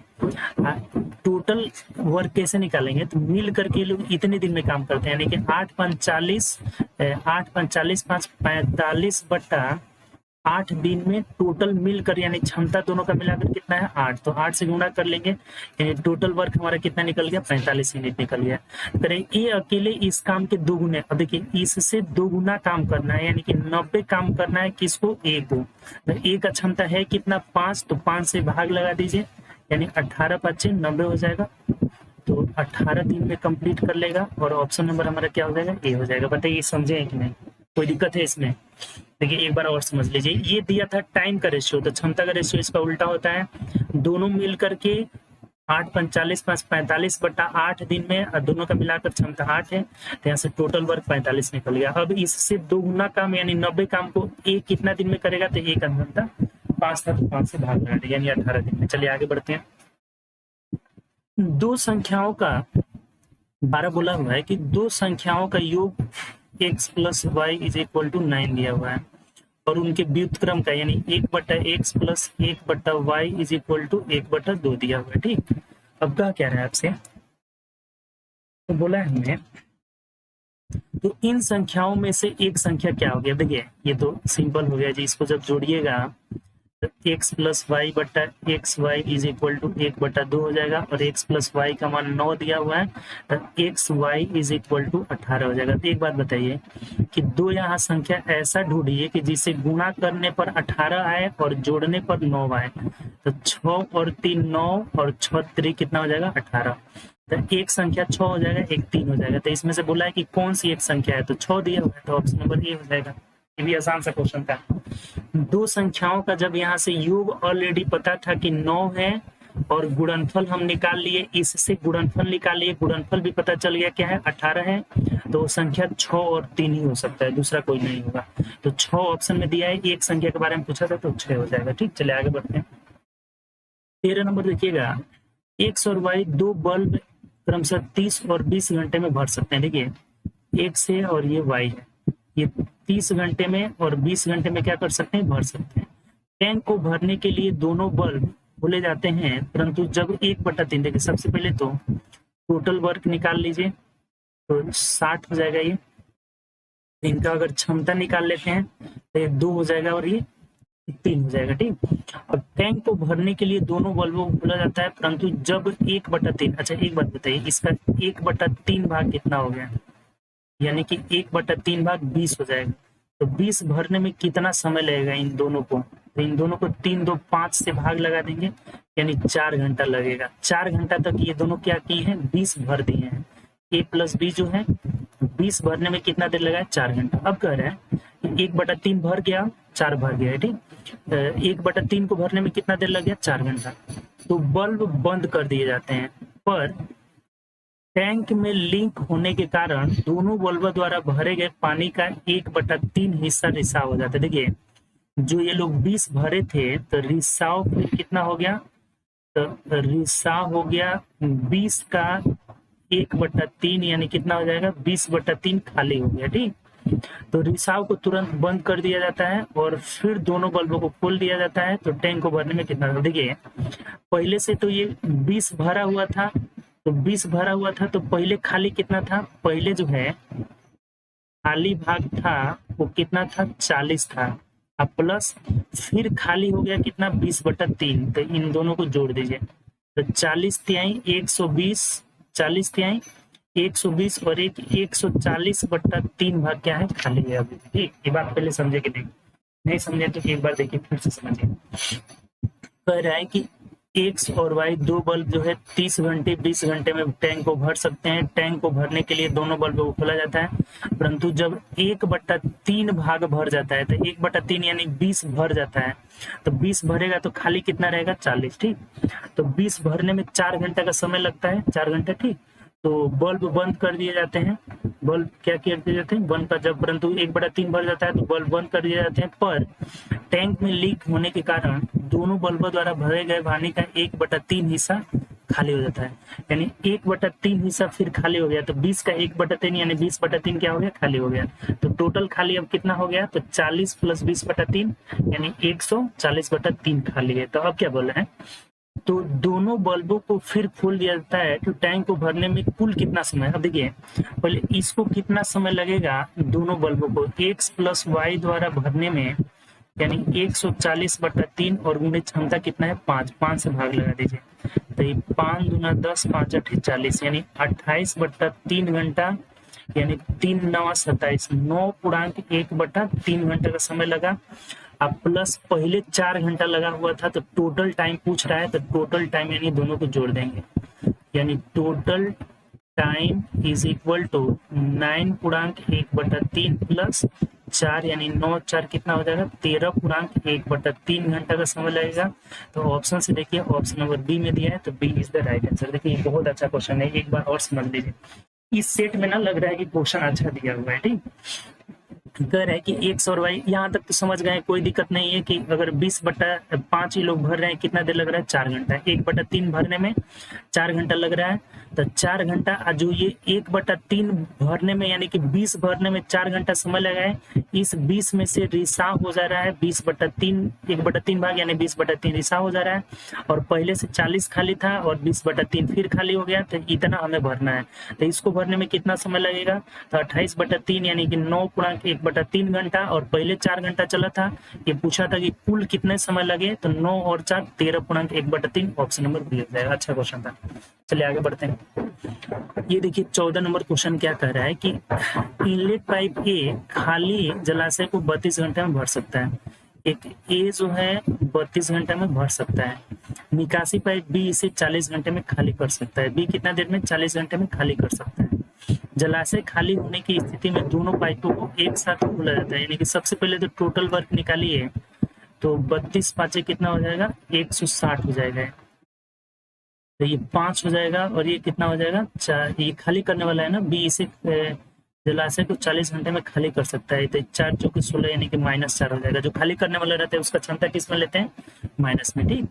टोटल वर्क कैसे निकालेंगे, तो मिल करके लोग इतने दिन में काम करते हैं, यानी कि 8:45, 8:45, 5:45/8 दिन में टोटल मिलकर, यानी क्षमता दोनों का मिलाकर कितना है, 8, तो 8 से गुणा कर लेंगे, यानी टोटल वर्क हमारा कितना निकल गया, 45 यूनिट निकल गया। करें ये अकेले इस काम के 2 गुने, अब देखिए इससे 2 गुना काम करना है, यानी कि 90 काम करना है, किसको, ए को। तो ए का क्षमता है कितना, 5, तो 5 से भाग लगा दीजिए, यानी 18×5 = 90 हो जाएगा, तो 18 दिन में कंप्लीट कर लेगा, और ऑप्शन नंबर हमारा क्या हो जाएगा, ए हो जाएगा। बताइए समझे कि नहीं, कोई दिक्कत है इसमें। देखिए एक बार और समझ लीजिए, ये दिया था टाइम का रेशियो, तो क्षमता का रेशियो इसका उल्टा होता है, दोनों मिल करके 8:45, 5:45/8 दिन में, और दोनों का मिलाकर क्षमता 8 है, तो यहाँ से टोटल वर्क 45 निकल गया। अब इससे 2 गुना काम, यानी 90 काम को एक कितना दिन में करेगा, तो एक घंटा 5 था, तो 5 से भाग लगा दें, यानी 18 दिन में। चलिए आगे बढ़ते हैं। दो संख्याओं का 12 बोला हुआ है कि दो संख्याओं का योग x + y = 9 दिया हुआ है, और उनके व्युत्क्रम का, यानी 1/x + 1/y = 1/2 दिया हुआ है, ठीक। अब क्या रहा है आपसे, तो बोला है हमने, तो इन संख्याओं में से एक संख्या क्या हो गया, देखिए ये तो सिंपल हो गया जी, इसको जब जोड़िएगा तो x + y/xy = 1/2 हो जाएगा, और x + y का मान 9 दिया हुआ है, तो xy = 18 हो जाएगा। तो एक बात बताइए कि दो यहाँ संख्या ऐसा ढूंढिए कि जिसे गुणा करने पर 18 आए और जोड़ने पर 9 आए, तो 6 और 3 9, और 6 3 कितना हो जाएगा, 18। तो एक संख्या 6 हो जाएगा, एक 3 हो जाएगा, तो इसमें से बोला है कि कौन सी एक संख्या है, तो 6 दिया हुआ है, तो ऑप्शन नंबर ए हो जाएगा। ये भी आसान सा क्वेश्चन था। दो संख्याओं का जब यहाँ से योग ऑलरेडी पता था कि 9 है, और गुणनफल हम निकाल लिए, इससे गुणनफल निकाल लिए, गुणनफल भी पता चल गया क्या है, 18 है, तो संख्या 6 और 3 ही हो सकता है, दूसरा कोई नहीं होगा। तो 6 ऑप्शन में दिया है, एक संख्या के बारे में पूछा था, तो 6 हो जाएगा, ठीक। चलिए आगे बढ़ते हैं। 13 नंबर देखिएगा, एक्स और वाई दो बल्ब क्रमशः 30 और 20 घंटे में भर सकते हैं। देखिए एक्स है और ये वाई है, ये 30 घंटे में और 20 घंटे में क्या कर सकते हैं, भर सकते हैं। टैंक को भरने के लिए दोनों बल्ब खोले जाते हैं, परंतु जब 1/3, देखिए सबसे पहले तो टोटल वर्क निकाल लीजिए, तो 60 हो जाएगा ये, इनका अगर क्षमता निकाल लेते हैं तो ये 2 हो जाएगा, और ये 3 हो जाएगा, ठीक। और टैंक को भरने के लिए दोनों बल्बों को खोला जाता है, परंतु जब 1/3, अच्छा एक बात बताइए, इसका 1/3 भाग कितना हो गया, यानी कि 1/3 भाग 20 हो जाएगा। तो 20 भरने में कितना समय लगेगा इन दोनों को, तो इन दोनों को 3 2 5 से भाग लगा देंगे, यानी 4 घंटा लगेगा। 4 घंटा तक ये दोनों क्या किए हैं, 20 भर दिए हैं। a प्लस बी जो है 20 भरने में कितना देर लगा है, 4 घंटा। अब कह रहे हैं 1/3 भर गया, 4 भर गया है, ठीक। 1/3 को भरने में कितना देर लग गया, 4 घंटा। तो बल्ब बंद कर दिए जाते हैं, पर टैंक में लीक होने के कारण दोनों बल्ब द्वारा भरे गए पानी का 1/3 हिस्सा रिसाव हो जाता है। देखिए, जो ये लोग 20 भरे थे, तो रिसाव फिर कितना हो गया, तो रिसाव हो गया 20 का 1/3, यानी कितना हो जाएगा, 20/3 खाली हो गया, ठीक। तो रिसाव को तुरंत बंद कर दिया जाता है और फिर दोनों बल्बों को खोल दिया जाता है। तो टैंक को भरने में कितना, देखिए पहले से तो ये 20 भरा हुआ था, तो 20 भरा हुआ था, तो पहले खाली कितना था, पहले जो है खाली भाग था वो कितना था, 40 था। अब प्लस फिर खाली हो गया कितना, 20/3। तो इन दोनों को जोड़ दीजिए, तो 40 तिहाई 120, 40 तिहाई 120 और एक 140/3 भाग क्या है, खाली है अभी, ठीक। ये बात पहले समझे कि नहीं समझे तो एक बार देखिए फिर से समझिए। कह रहा है कि एक्स और वाई दो बल्ब जो है 30 घंटे 20 घंटे में टैंक को भर सकते हैं। टैंक को भरने के लिए दोनों बल्ब को खोला जाता है, परंतु जब 1/3 भाग भर जाता है, तो 1/3 यानी 20 भर जाता है, तो 20 भरेगा तो खाली कितना रहेगा, 40, ठीक। तो 20 भरने में 4 घंटे का समय लगता है, 4 घंटे, ठीक। तो बल्ब बंद कर दिए जाते हैं, बल्ब क्या कर दिए जाते हैं, बंद कर, जब परंतु 1/3 भर जाता है तो बल्ब बंद कर दिए जाते हैं। पर टैंक में लीक होने के कारण दोनों बल्बों द्वारा भरे गए पानी का 1/3 हिस्सा खाली हो जाता है, यानी 1/3 हिस्सा फिर खाली हो गया। तो 20 का 1/3 यानी 20/3 क्या हो गया, खाली हो गया। तो टोटल खाली अब कितना हो गया, तो 40 प्लस 20/3 यानी 140/3 खाली है। तो अब क्या बोल रहे हैं, तो दोनों बल्बों को फिर खोल दिया जाता है। तो टैंक को भरने में कुल कितना समय, अब देखिए पहले इसको कितना समय लगेगा, दोनों बल्बों को x प्लस वाई द्वारा भरने में, यानी 140/3 और गुणित क्षमता कितना है, 5 से भाग लगा दीजिए। तो ये 5 दूना 10, 5 8 40, यानी 28/3 घंटा, यानी 3 9 27, 9.1/3 घंटे का समय लगा। अब प्लस पहले 4 घंटा लगा हुआ था, तो टोटल टाइम पूछ रहा है, तो टोटल टाइम यानी दोनों को जोड़ देंगे, यानी total time is equal to 9.1/3 plus 4, यानी 9 4 कितना हो जाएगा, 13.1/3 घंटा का समय लगेगा। तो ऑप्शन से देखिए, ऑप्शन नंबर बी में दिया है, तो B is the right answer. देखिए ये बहुत अच्छा क्वेश्चन है, एक बार और समझ लीजिए। इस सेट में ना लग रहा है कि क्वेश्चन अच्छा दिया हुआ है, ठीक। कह रहा है कि एक्स और वाई, यहाँ तक तो समझ गए, कोई दिक्कत नहीं है कि अगर 20/5 ही लोग भर रहे हैं, कितना देर लग रहा है, 4 घंटा। 1/3 भरने में 4 घंटा लग रहा है, तो 4 घंटा जो ये 1/3 भरने में, यानी कि 20 भरने में 4 घंटा समय लगा है, इस 20 में से रिसाव हो जा रहा है 20/3, 1/3 भाग यानी 20/3 रिसाव हो जा रहा है, और पहले से 40 खाली था और 20/3 फिर खाली हो गया, तो इतना हमें भरना है। तो इसको भरने में कितना समय लगेगा, तो 28/3 यानी कि 9.1/3 घंटा, और पहले 4 घंटा चला था। ये पूछा था कि कुल कितने समय लगे, तो 9 और 4 13.1/3, ऑप्शन नंबर बी हो जाएगा। अच्छा क्वेश्चन था, चलिए आगे बढ़ते हैं। ये देखिए 14 नंबर क्वेश्चन क्या कह रहा है कि इनलेट पाइप ए खाली जलाशय को 32 घंटे में भर सकता है। एक ए जो है 32 घंटे में भर सकता है। निकासी पाइप बी इसे 40 घंटे में खाली कर सकता है। बी कितना देर में, 40 घंटे में खाली कर सकता है। जलाशय खाली होने की स्थिति में दोनों पाइपों को एक साथ खोला जाता है, यानी कि सबसे पहले तो टोटल वर्क निकालिए, तो 32 5 कितना हो जाएगा, 160 हो जाएगा। तो ये 5 हो जाएगा, और ये कितना हो जाएगा, 4। ये खाली करने वाला है ना, बी इसे जलाशय को 40 घंटे में खाली कर सकता है। तो 4 चौके 16 यानी कि -4 हो जाएगा। जो खाली करने वाला रहता है उसका क्षमता किस में लेते हैं, माइनस में, ठीक।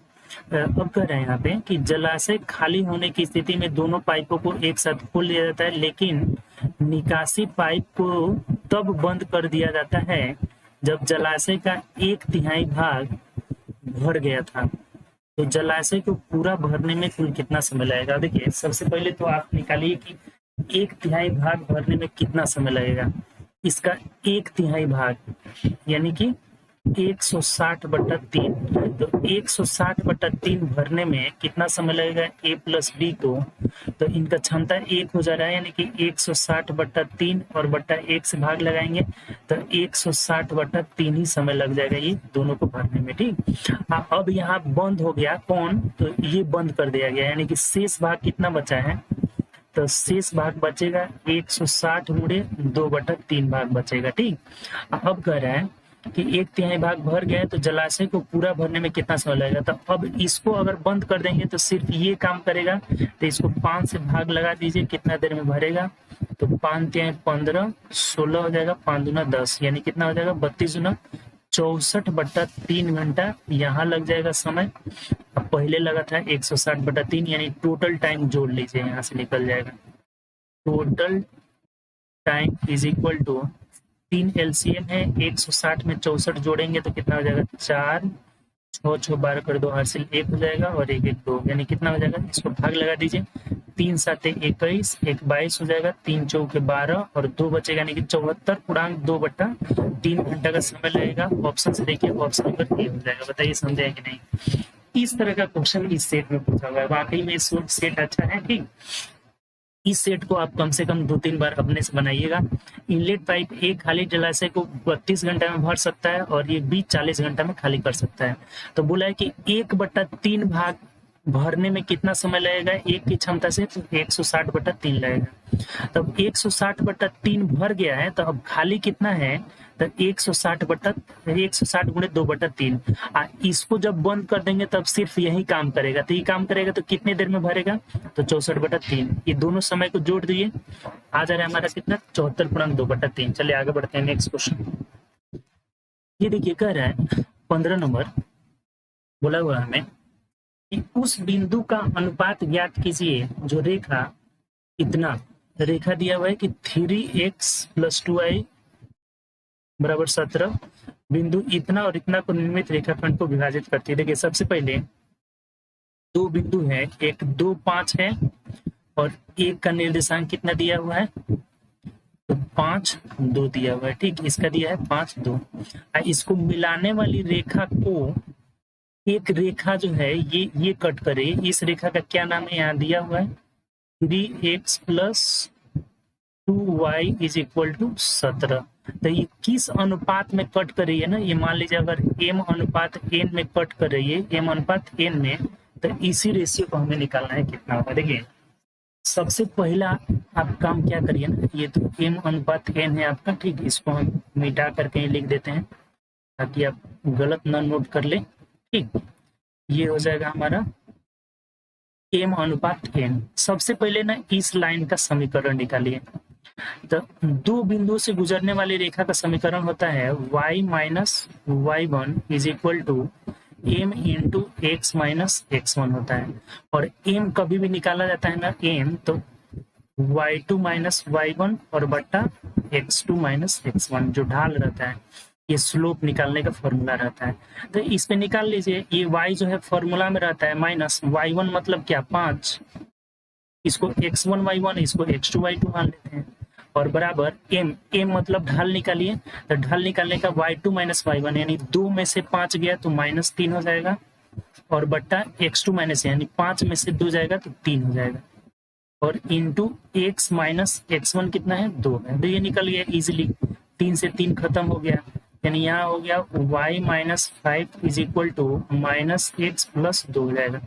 अब कह रहे हैं यहाँ पे कि जलाशय खाली होने की स्थिति में दोनों पाइपों को एक साथ खोल दिया जाता है, लेकिन निकासी पाइप को तब बंद कर दिया जाता है जब जलाशय का 1/3 भाग भर गया था। तो जलाशय को पूरा भरने में कुल कितना समय लगेगा। देखिए सबसे पहले तो आप निकालिए कि 1/3 भाग भरने में कितना समय लगेगा। इसका 1/3 भाग यानी कि 160/3। तो 160/3 भरने में कितना समय लगेगा a प्लस b को, तो इनका क्षमता 1 हो जा रहा है, यानी कि 160/3 और बट्टा 1 से भाग लगाएंगे तो 160/3 ही समय लग जाएगा ये दोनों को भरने में। ठीक, अब यहाँ बंद हो गया कौन, तो ये बंद कर दिया गया, यानी कि शेष भाग कितना बचा है, तो शेष भाग बचेगा 160 गुणे 2/3 भाग बचेगा। ठीक, अब कह रहा है कि 1/3 भाग भर गया है, तो जलाशय को पूरा भरने में कितना समय लगेगा, तो अब इसको अगर बंद कर देंगे तो सिर्फ ये काम करेगा, तो इसको 5 से भाग लगा दीजिए, कितना देर में भरेगा, तो 5×3 15, 16 हो जाएगा, 5×2 10, यानी कितना हो जाएगा 32×2 64/3 घंटा यहाँ लग जाएगा समय। अब पहले लगा था 160/3, यानी टोटल टाइम जोड़ लीजिए, यहाँ से निकल जाएगा total time is equal to 3 LCM है, 160 में 64 जोड़ेंगे तो कितना हो जाएगा 4, 6 6 12 कर दो, हासिल 1 हो जाएगा और 1 1 2, यानी कितना हो जाएगा, इसको भाग लगा दीजिए, 3 7 21, 1 22 हो जाएगा, 3 4 12 और 2 बचेगा, यानी कि 74.2/3 घंटा का समय लगेगा। ऑप्शन से देखिए, ऑप्शन नंबर ए हो जाएगा। बताइए समझे है कि नहीं। इस तरह का क्वेश्चन इस सेट में पूछा हुआ है, वाकई में सेट अच्छा है। ठीक, इस सेट को आप कम से कम 2-3 बार अपने से बनाइएगा। इनलेट पाइप एक खाली जलाशय को 32 घंटा में भर सकता है और ये भी 40 घंटा में खाली कर सकता है। तो बोला है कि 1/3 भाग भरने में कितना समय लगेगा एक की क्षमता से, तो 160/3 लगेगा। तब 160/3 भर गया है, तो अब खाली कितना है, तो 160 गुणे 2/3। इसको जब बंद कर देंगे तब सिर्फ यही काम करेगा, तो ये काम करेगा तो कितने देर में भरेगा, तो 64/3। ये दोनों समय को जोड़ दिए, आ जा रहा है हमारा कितना 74.2/3। चलिए आगे बढ़ते हैं, नेक्स्ट क्वेश्चन। ये देखिए कह रहा है 15 नंबर, बोला हुआ हमें कि उस बिंदु का अनुपात ज्ञात कीजिए जो रेखा इतना, रेखा दिया हुआ है कि 3x + 2y = 17 बिंदु इतना और इतना को निर्मित रेखाखंड को विभाजित करती है। देखिए सबसे पहले दो बिंदु है, एक 2 5 है और एक का निर्देशांक कितना दिया हुआ है, तो 5 2 दिया हुआ है। ठीक, इसका दिया है 5 2। इसको मिलाने वाली रेखा को, एक रेखा जो है ये कट करे, इस रेखा का क्या नाम है, यहाँ दिया हुआ है 3x + 2y = 17। तो ये किस अनुपात में कट कर रही है ना, ये मान लीजिए अगर m/n में कट कर रही है, m/n में, तो इसी रेशियो को हमें निकालना है कितना होगा। देखिए सबसे पहला आप काम क्या करिए ना, ये तो m/n है आपका। ठीक, इसको हम मिटा करके लिख देते हैं ताकि आप गलत ना नोट कर ले। ठीक, ये हो जाएगा हमारा m/n। सबसे पहले ना इस लाइन का समीकरण निकालिए। तो दो बिंदुओं से गुजरने वाली रेखा का समीकरण होता है y - y1 = m × x - x1 होता है। और m कभी भी निकाला जाता है ना, m तो y2 - y1 और बट्टा x2 - x1 जो ढाल रहता है, ये स्लोप निकालने का फॉर्मूला रहता है। तो इस पे निकाल लीजिए, ये y जो है फॉर्मूला में रहता है माइनस y1 मतलब क्या 5, इसको x1 y1 इसको x2 y2 मान लेते हैं, और बराबर m मतलब ढाल निकालिए, तो ढाल निकालने का y2 - y1 यानी 2 में से 5 गया तो -3 हो जाएगा, और बट्टा x2 - यानी 5 में से 2 जाएगा तो 3 हो जाएगा, और इंटू x - x1 कितना है 2 है। तो ये निकल गया इजिली, 3 से 3 खत्म हो गया, यानी यहाँ हो गया y - 5 = -x + 2 हो जाएगा।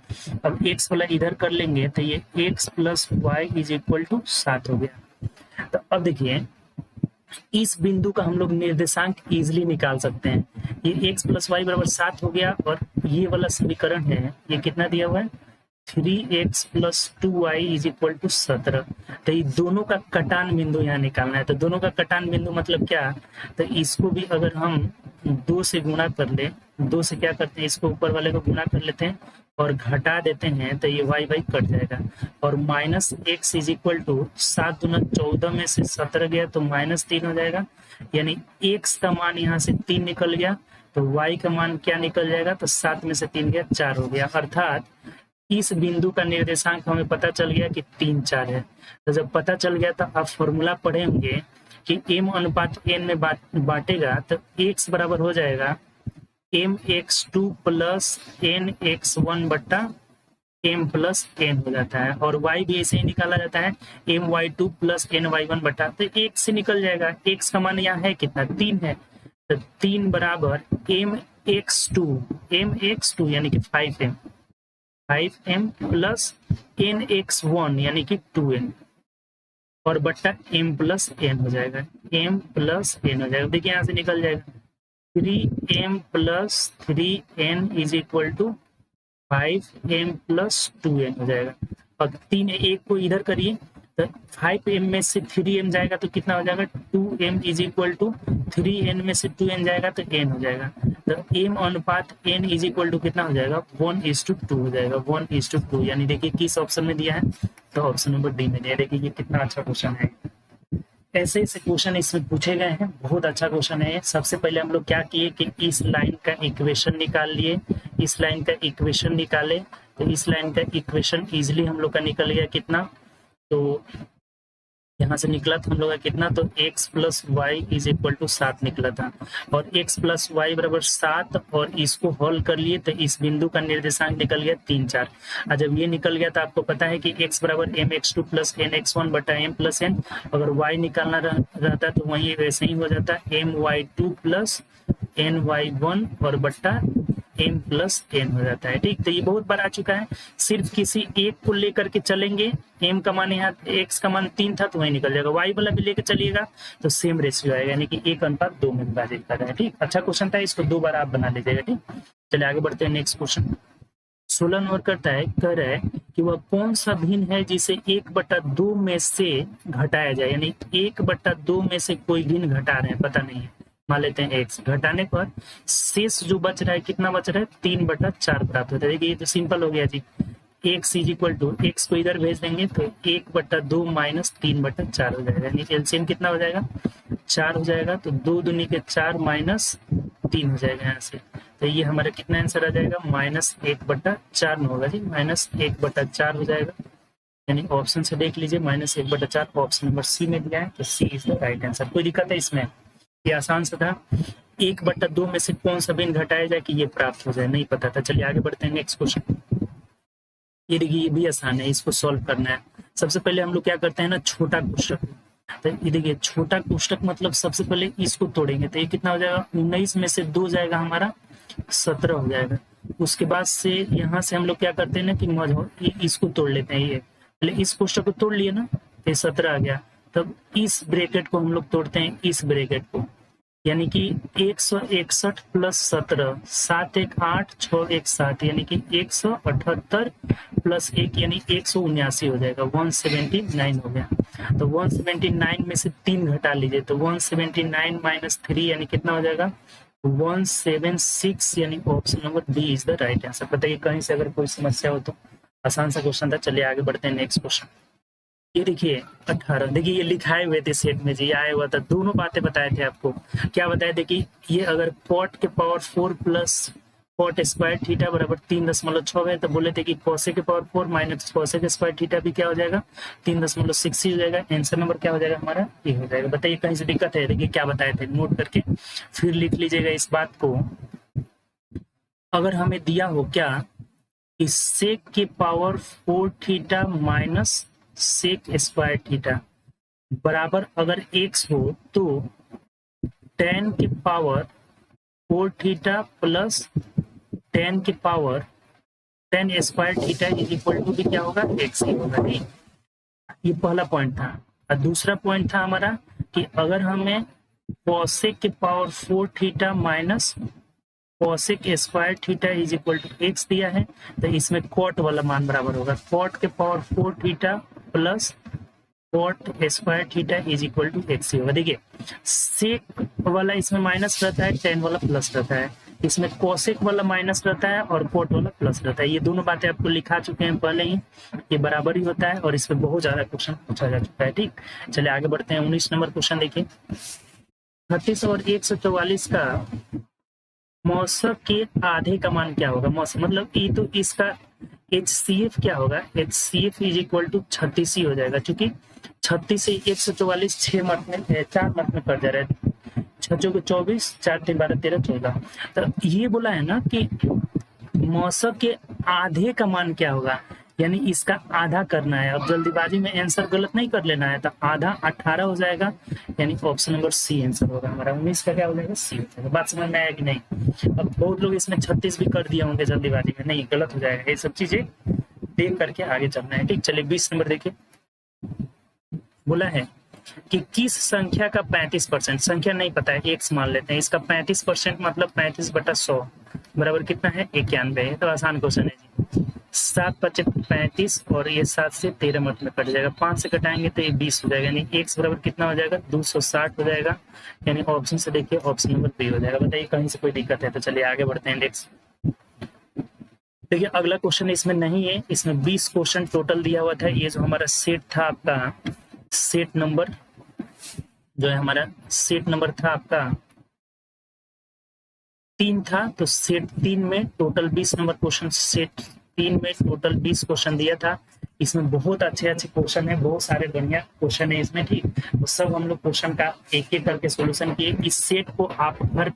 अब x वाला इधर कर लेंगे तो ये x + y = 7 हो गया। तो अब देखिए इस बिंदु का हम लोग निर्देशांक इजिली निकाल सकते हैं। ये x + y = 7 हो गया, और ये वाला समीकरण है ये कितना दिया हुआ है 3x + 2y = 17। तो ये दोनों का कटान बिंदु यहाँ निकालना है। तो दोनों का कटान बिंदु मतलब क्या, तो इसको भी अगर हम 2 से गुणा कर ले, 2 से क्या करते हैं, इसको ऊपर वाले को गुणा कर लेते हैं और घटा देते हैं, तो ये y कट जाएगा, और -x = 7 × 14 में से 17 गया तो -3 हो जाएगा, यानी x का मान यहाँ से 3 निकल गया, तो y का मान क्या निकल जाएगा, तो 7 में से 3 गया 4 हो गया। अर्थात इस बिंदु का निर्देशांक हमें पता चल गया कि 3 4 है। तो जब पता चल गया तो आप फॉर्मूला पढ़े होंगे कि m/n में बांटेगा तो x बराबर हो जाएगा mx2 प्लस nx1 बट्टा m प्लस n हो जाता है, और y भी ऐसे ही निकाला जाता है my2 प्लस ny1 बट्टा, तो एक से निकल जाएगा। x का मान यहाँ है कितना, 3 है, तो 3 बराबर mx2 यानी कि 5m प्लस nx1 यानी कि 2n और बट्टा m प्लस n हो जाएगा, m प्लस n हो जाएगा। देखिए यहाँ से निकल जाएगा 3m plus 3n is equal to 5m plus 2n हो जाएगा। और 3 एक को इधर करिए तो 5m में से 3m जाएगा तो कितना हो जाएगा, 2m is equal to 3n में से 2n जाएगा तो n हो जाएगा। तो m अनुपात n इज इक्वल टू कितना हो जाएगा, 1:2 हो जाएगा, 1:2। यानी देखिए किस ऑप्शन में दिया है, तो ऑप्शन नंबर डी में दिया। देखिए ये कितना अच्छा क्वेश्चन है। ऐसे ऐसे क्वेश्चन इसमें पूछे गए हैं, बहुत अच्छा क्वेश्चन है। सबसे पहले हम लोग क्या किए कि इस लाइन का इक्वेशन निकाल लिए, इस लाइन का इक्वेशन निकाले, तो इस लाइन का इक्वेशन इजिली हम लोग का निकल गया कितना, तो यहाँ से निकला था हम लोग का कितना, तो x plus Y is equal to 7 निकला था, और x प्लस वाई बराबर 7, और इसको हल कर लिए तो इस बिंदु का निर्देशांक निकल गया 3, 4। और जब ये निकल गया तो आपको पता है कि x बराबर mx2 प्लस nx1 बटा m प्लस n, अगर y निकालना रहता तो वही वैसे ही हो जाता my2 प्लस ny1 और बट्टा m प्लस n हो जाता है। ठीक, तो ये बहुत बार आ चुका है। सिर्फ किसी एक को लेकर के चलेंगे, m का मान यहाँ x का मान 3 था तो वही निकल जाएगा, y वाला भी लेकर चलिएगा तो सेम रेशियो आएगा, यानी कि 1:2 में विभाजित कर रहा है। ठीक, अच्छा क्वेश्चन था, इसको 2 बार आप बना लीजिएगा। ठीक, चलिए आगे बढ़ते हैं। नेक्स्ट क्वेश्चन 16 नंबर करता है, कह रहा है कि वह कौन सा भिन्न है जिसे 1/2 में से घटाया जाए, यानी 1/2 में से कोई भिन्न घटा रहे हैं, पता नहीं है, मान लेते हैं x, घटाने पर शेष जो बच रहा है कितना बच रहा है, 3/4 प्राप्त होता है। देखिए ये तो सिंपल हो गया जी, x is equal to x को इधर भेज देंगे तो 1/2 माइनस 3/4 हो जाएगा, यानी एलसीएम कितना हो जाएगा, 4 हो जाएगा। तो 2 दूनी के 4 माइनस 3 हो जाएगा यहाँ से, तो ये हमारा कितना आंसर आ जाएगा, -1/4 में होगा जी, -1/4 हो जाएगा। यानी ऑप्शन से देख लीजिए -1/4 ऑप्शन नंबर सी में दिया है, तो सी इज द राइट आंसर। कोई दिक्कत है इसमें, ये आसान सा था। 1/2 में से कौन सा भिन्न घटाया जाए कि ये प्राप्त हो जाए, नहीं पता था। चलिए आगे बढ़ते हैं। नेक्स्ट क्वेश्चन, ये देखिए ये भी आसान है, इसको सॉल्व करना है। सबसे पहले हम लोग क्या करते हैं ना, छोटा कोष्टक, तो ये देखिए छोटा कोष्टक मतलब सबसे पहले इसको तोड़ेंगे तो ये कितना हो जाएगा, 19 में से 2 जाएगा हमारा 17 हो जाएगा। उसके बाद से यहाँ से हम लोग क्या करते हैं ना कि इसको तोड़ लेते हैं, ये पहले इस कोष्टक को तोड़ लिए ना तो 17 आ गया, तब इस ब्रैकेट को हम लोग तोड़ते हैं, इस ब्रैकेट को, यानी कि 161 प्लस 17, 7 1 8 6 1 7, यानी कि 178 प्लस 1 यानी 179 हो जाएगा, 179 हो गया। तो 179 में से 3 घटा लीजिए तो 179 माइनस 3 यानी कितना हो जाएगा, 176, यानी option number D is the right answer. बताइए कहीं से अगर कोई समस्या हो तो, आसान सा क्वेश्चन था। चलिए आगे बढ़ते हैं। नेक्स्ट क्वेश्चन, ये देखिए 18, देखिए ये लिखाए हुए थे सेट में जी, आया हुआ था, दोनों बातें बताए थे आपको। क्या बताया, देखिए ये अगर कॉट के power 4 plus cot square theta बराबर 3.6 है, तो बोले थे कि कोसेक के power 4 minus cosec square theta भी क्या हो जाएगा, 3.6 ही हो जाएगा। आंसर नंबर क्या हो जाएगा हमारा, ये हो जाएगा। बताइए कहीं से दिक्कत है, देखिए क्या बताए थे, नोट करके फिर लिख लीजिएगा इस बात को। अगर हमें दिया हो क्या, इस सेक के power 4 theta minus sec square theta बराबर अगर x हो तो tan के पावर 4 थीटा प्लस tan के power tan square theta is equal to भी क्या होगा, x ही होगा। नहीं, ये पहला पॉइंट था। और दूसरा पॉइंट था हमारा कि अगर हमें cosec के power 4 theta minus cosec square theta is equal to x दिया है, तो इसमें cot वाला मान बराबर होगा cot के power 4 theta plus cot square theta is equal to x ही होगा। देखिए sec वाला इसमें माइनस रहता है, tan वाला प्लस रहता है, इसमें cosec वाला माइनस रहता है और cot वाला प्लस रहता है। ये दोनों बातें आपको लिखा चुके हैं पहले ही, ये बराबर ही होता है और इसमें बहुत ज्यादा क्वेश्चन पूछा जा चुका है। ठीक, चलिए आगे बढ़ते हैं। 19 नंबर क्वेश्चन देखिए, 36 और 144 का मौसक के आधे का मान क्या होगा। मौसक मतलब ये तो इसका HCF क्या होगा, HCF इज इक्वल टू 36 ही हो जाएगा, क्योंकि 36 से 144 4 मार्क में कट जा रहा है, 6 चौके 24, 4 3 12 13 14। तो ये बोला है ना कि मौसक के आधे का मान क्या होगा, यानी इसका आधा करना है। अब जल्दीबाजी में आंसर गलत नहीं कर लेना है, तो आधा 18 हो जाएगा, यानी ऑप्शन नंबर सी आंसर होगा हमारा। 19 का क्या हो जाएगा, सी हो जाएगा। बात समझ में आया कि नहीं? अब बहुत लोग इसमें 36 भी कर दिए होंगे जल्दीबाजी में, नहीं गलत हो जाएगा। ये सब चीजें देख करके आगे चलना है, ठीक। चलिए 20 नंबर देखिए, बोला है कि किस संख्या का 35%, संख्या नहीं पता है, एक्स मान लेते हैं, इसका 35% मतलब 35/100 बराबर कितना है, 91 है। तो आसान क्वेश्चन है जी। 7 × 5 = 35 और ये 7 से 13 मत में कट जाएगा, 5 से कटाएंगे तो ये 20 हो जाएगा, यानी एक्स बराबर कितना हो जाएगा, 260 हो जाएगा। यानी ऑप्शन से देखिए ऑप्शन नंबर बी हो जाएगा। बताइए कहीं से कोई दिक्कत है? तो चलिए आगे बढ़ते हैं नेक्स्ट। देखिए अगला क्वेश्चन इसमें नहीं है, इसमें 20 क्वेश्चन टोटल दिया हुआ था। ये जो हमारा सेट था आपका, सेट नंबर जो है हमारा, सेट नंबर था आपका 3 था, तो सेट 3 में टोटल 20 नंबर क्वेश्चन, सेट 3 में टोटल 20 क्वेश्चन दिया था। इसमें बहुत अच्छे अच्छे क्वेश्चन है, बहुत सारे बढ़िया क्वेश्चन है इसमें, ठीक। तो सब हम लोग क्वेश्चन का एक एक करके सोल्यूशन किए। इस सेट को आप घर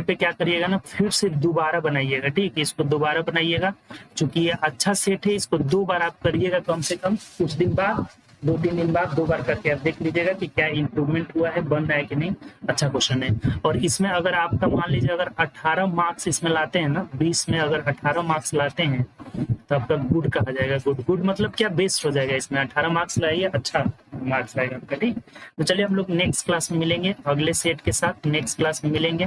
पे क्या करिएगा ना, फिर से दोबारा बनाइएगा, ठीक। इसको दोबारा बनाइएगा, चूंकि ये अच्छा सेट है, इसको 2 बार आप करिएगा, कम से कम कुछ दिन बाद, 2-3 दिन बाद 2 बार करके आप देख लीजिएगा कि क्या इंप्रूवमेंट हुआ है, बन रहा है कि नहीं। अच्छा क्वेश्चन है। और इसमें अगर आपका मान लीजिए अगर 18 मार्क्स इसमें लाते हैं ना, 20 में अगर 18 मार्क्स लाते हैं तो आपका गुड कहा जाएगा। गुड मतलब क्या, बेस्ट हो जाएगा। इसमें 18 मार्क्स लाइए, अच्छा मार्क्स लाएगा आपका, ठीक। तो चलिए हम लोग नेक्स्ट क्लास में मिलेंगे, अगले सेट के साथ नेक्स्ट क्लास में मिलेंगे।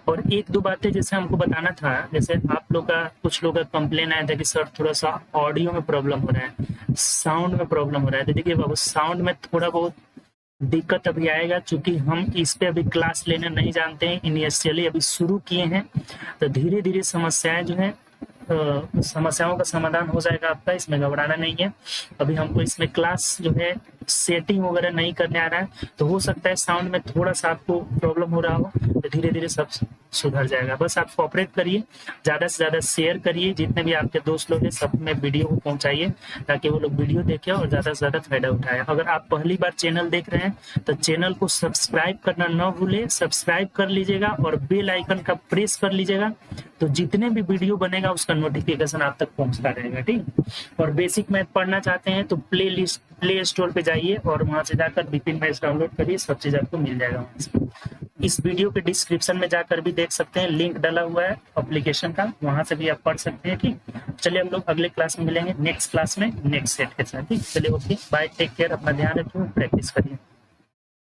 और 1-2 बातें जैसे हमको बताना था, जैसे आप लोग का, कुछ लोग का कंप्लेन आया था कि सर थोड़ा सा ऑडियो में प्रॉब्लम हो रहा है, साउंड में प्रॉब्लम हो रहा है। तो देखिए बाबू, साउंड में थोड़ा बहुत दिक्कत अभी आएगा, चूंकि हम इस पे अभी क्लास लेना नहीं जानते हैं, इनिशियली अभी शुरू किए हैं। तो धीरे धीरे समस्याएं जो है, समस्याओं का समाधान हो जाएगा आपका, इसमें घबराना नहीं है। अभी हमको इसमें क्लास जो है सेटिंग वगैरह नहीं करने आ रहा है, तो हो सकता है साउंड में थोड़ा सा आपको प्रॉब्लम हो रहा हो, तो धीरे धीरे सब सुधर जाएगा। बस आप कोऑपरेट करिए, ज्यादा से ज्यादा शेयर करिए, जितने भी आपके दोस्त लोग हैं सब में वीडियो को पहुंचाइए, ताकि वो लोग वीडियो देखें और ज्यादा से ज्यादा फायदा उठाए। अगर आप पहली बार चैनल देख रहे हैं तो चैनल को सब्सक्राइब करना न भूले, सब्सक्राइब कर लीजिएगा और बेल आइकन का प्रेस कर लीजिएगा, तो जितने भी वीडियो बनेगा उसका नोटिफिकेशन आप तक पहुंचता रहेगा, ठीक। और बेसिक मैथ पढ़ना चाहते हैं तो प्ले स्टोर पे जाइए और वहां से जाकर बिपिन मैथ्स डाउनलोड करिए, सब चीज आपको मिल जाएगा वहां से। इस वीडियो के डिस्क्रिप्शन में जाकर भी देख सकते हैं, लिंक डाला हुआ है एप्लीकेशन का, वहां से भी आप पढ़ सकते हैं, ठीक। चलिए हम लोग अगले क्लास में मिलेंगे, नेक्स्ट क्लास में नेक्स्ट सेट के साथ, ठीक। चलिए ओके बाय, टेक केयर, अपना ध्यान रखिए, प्रैक्टिस करिए।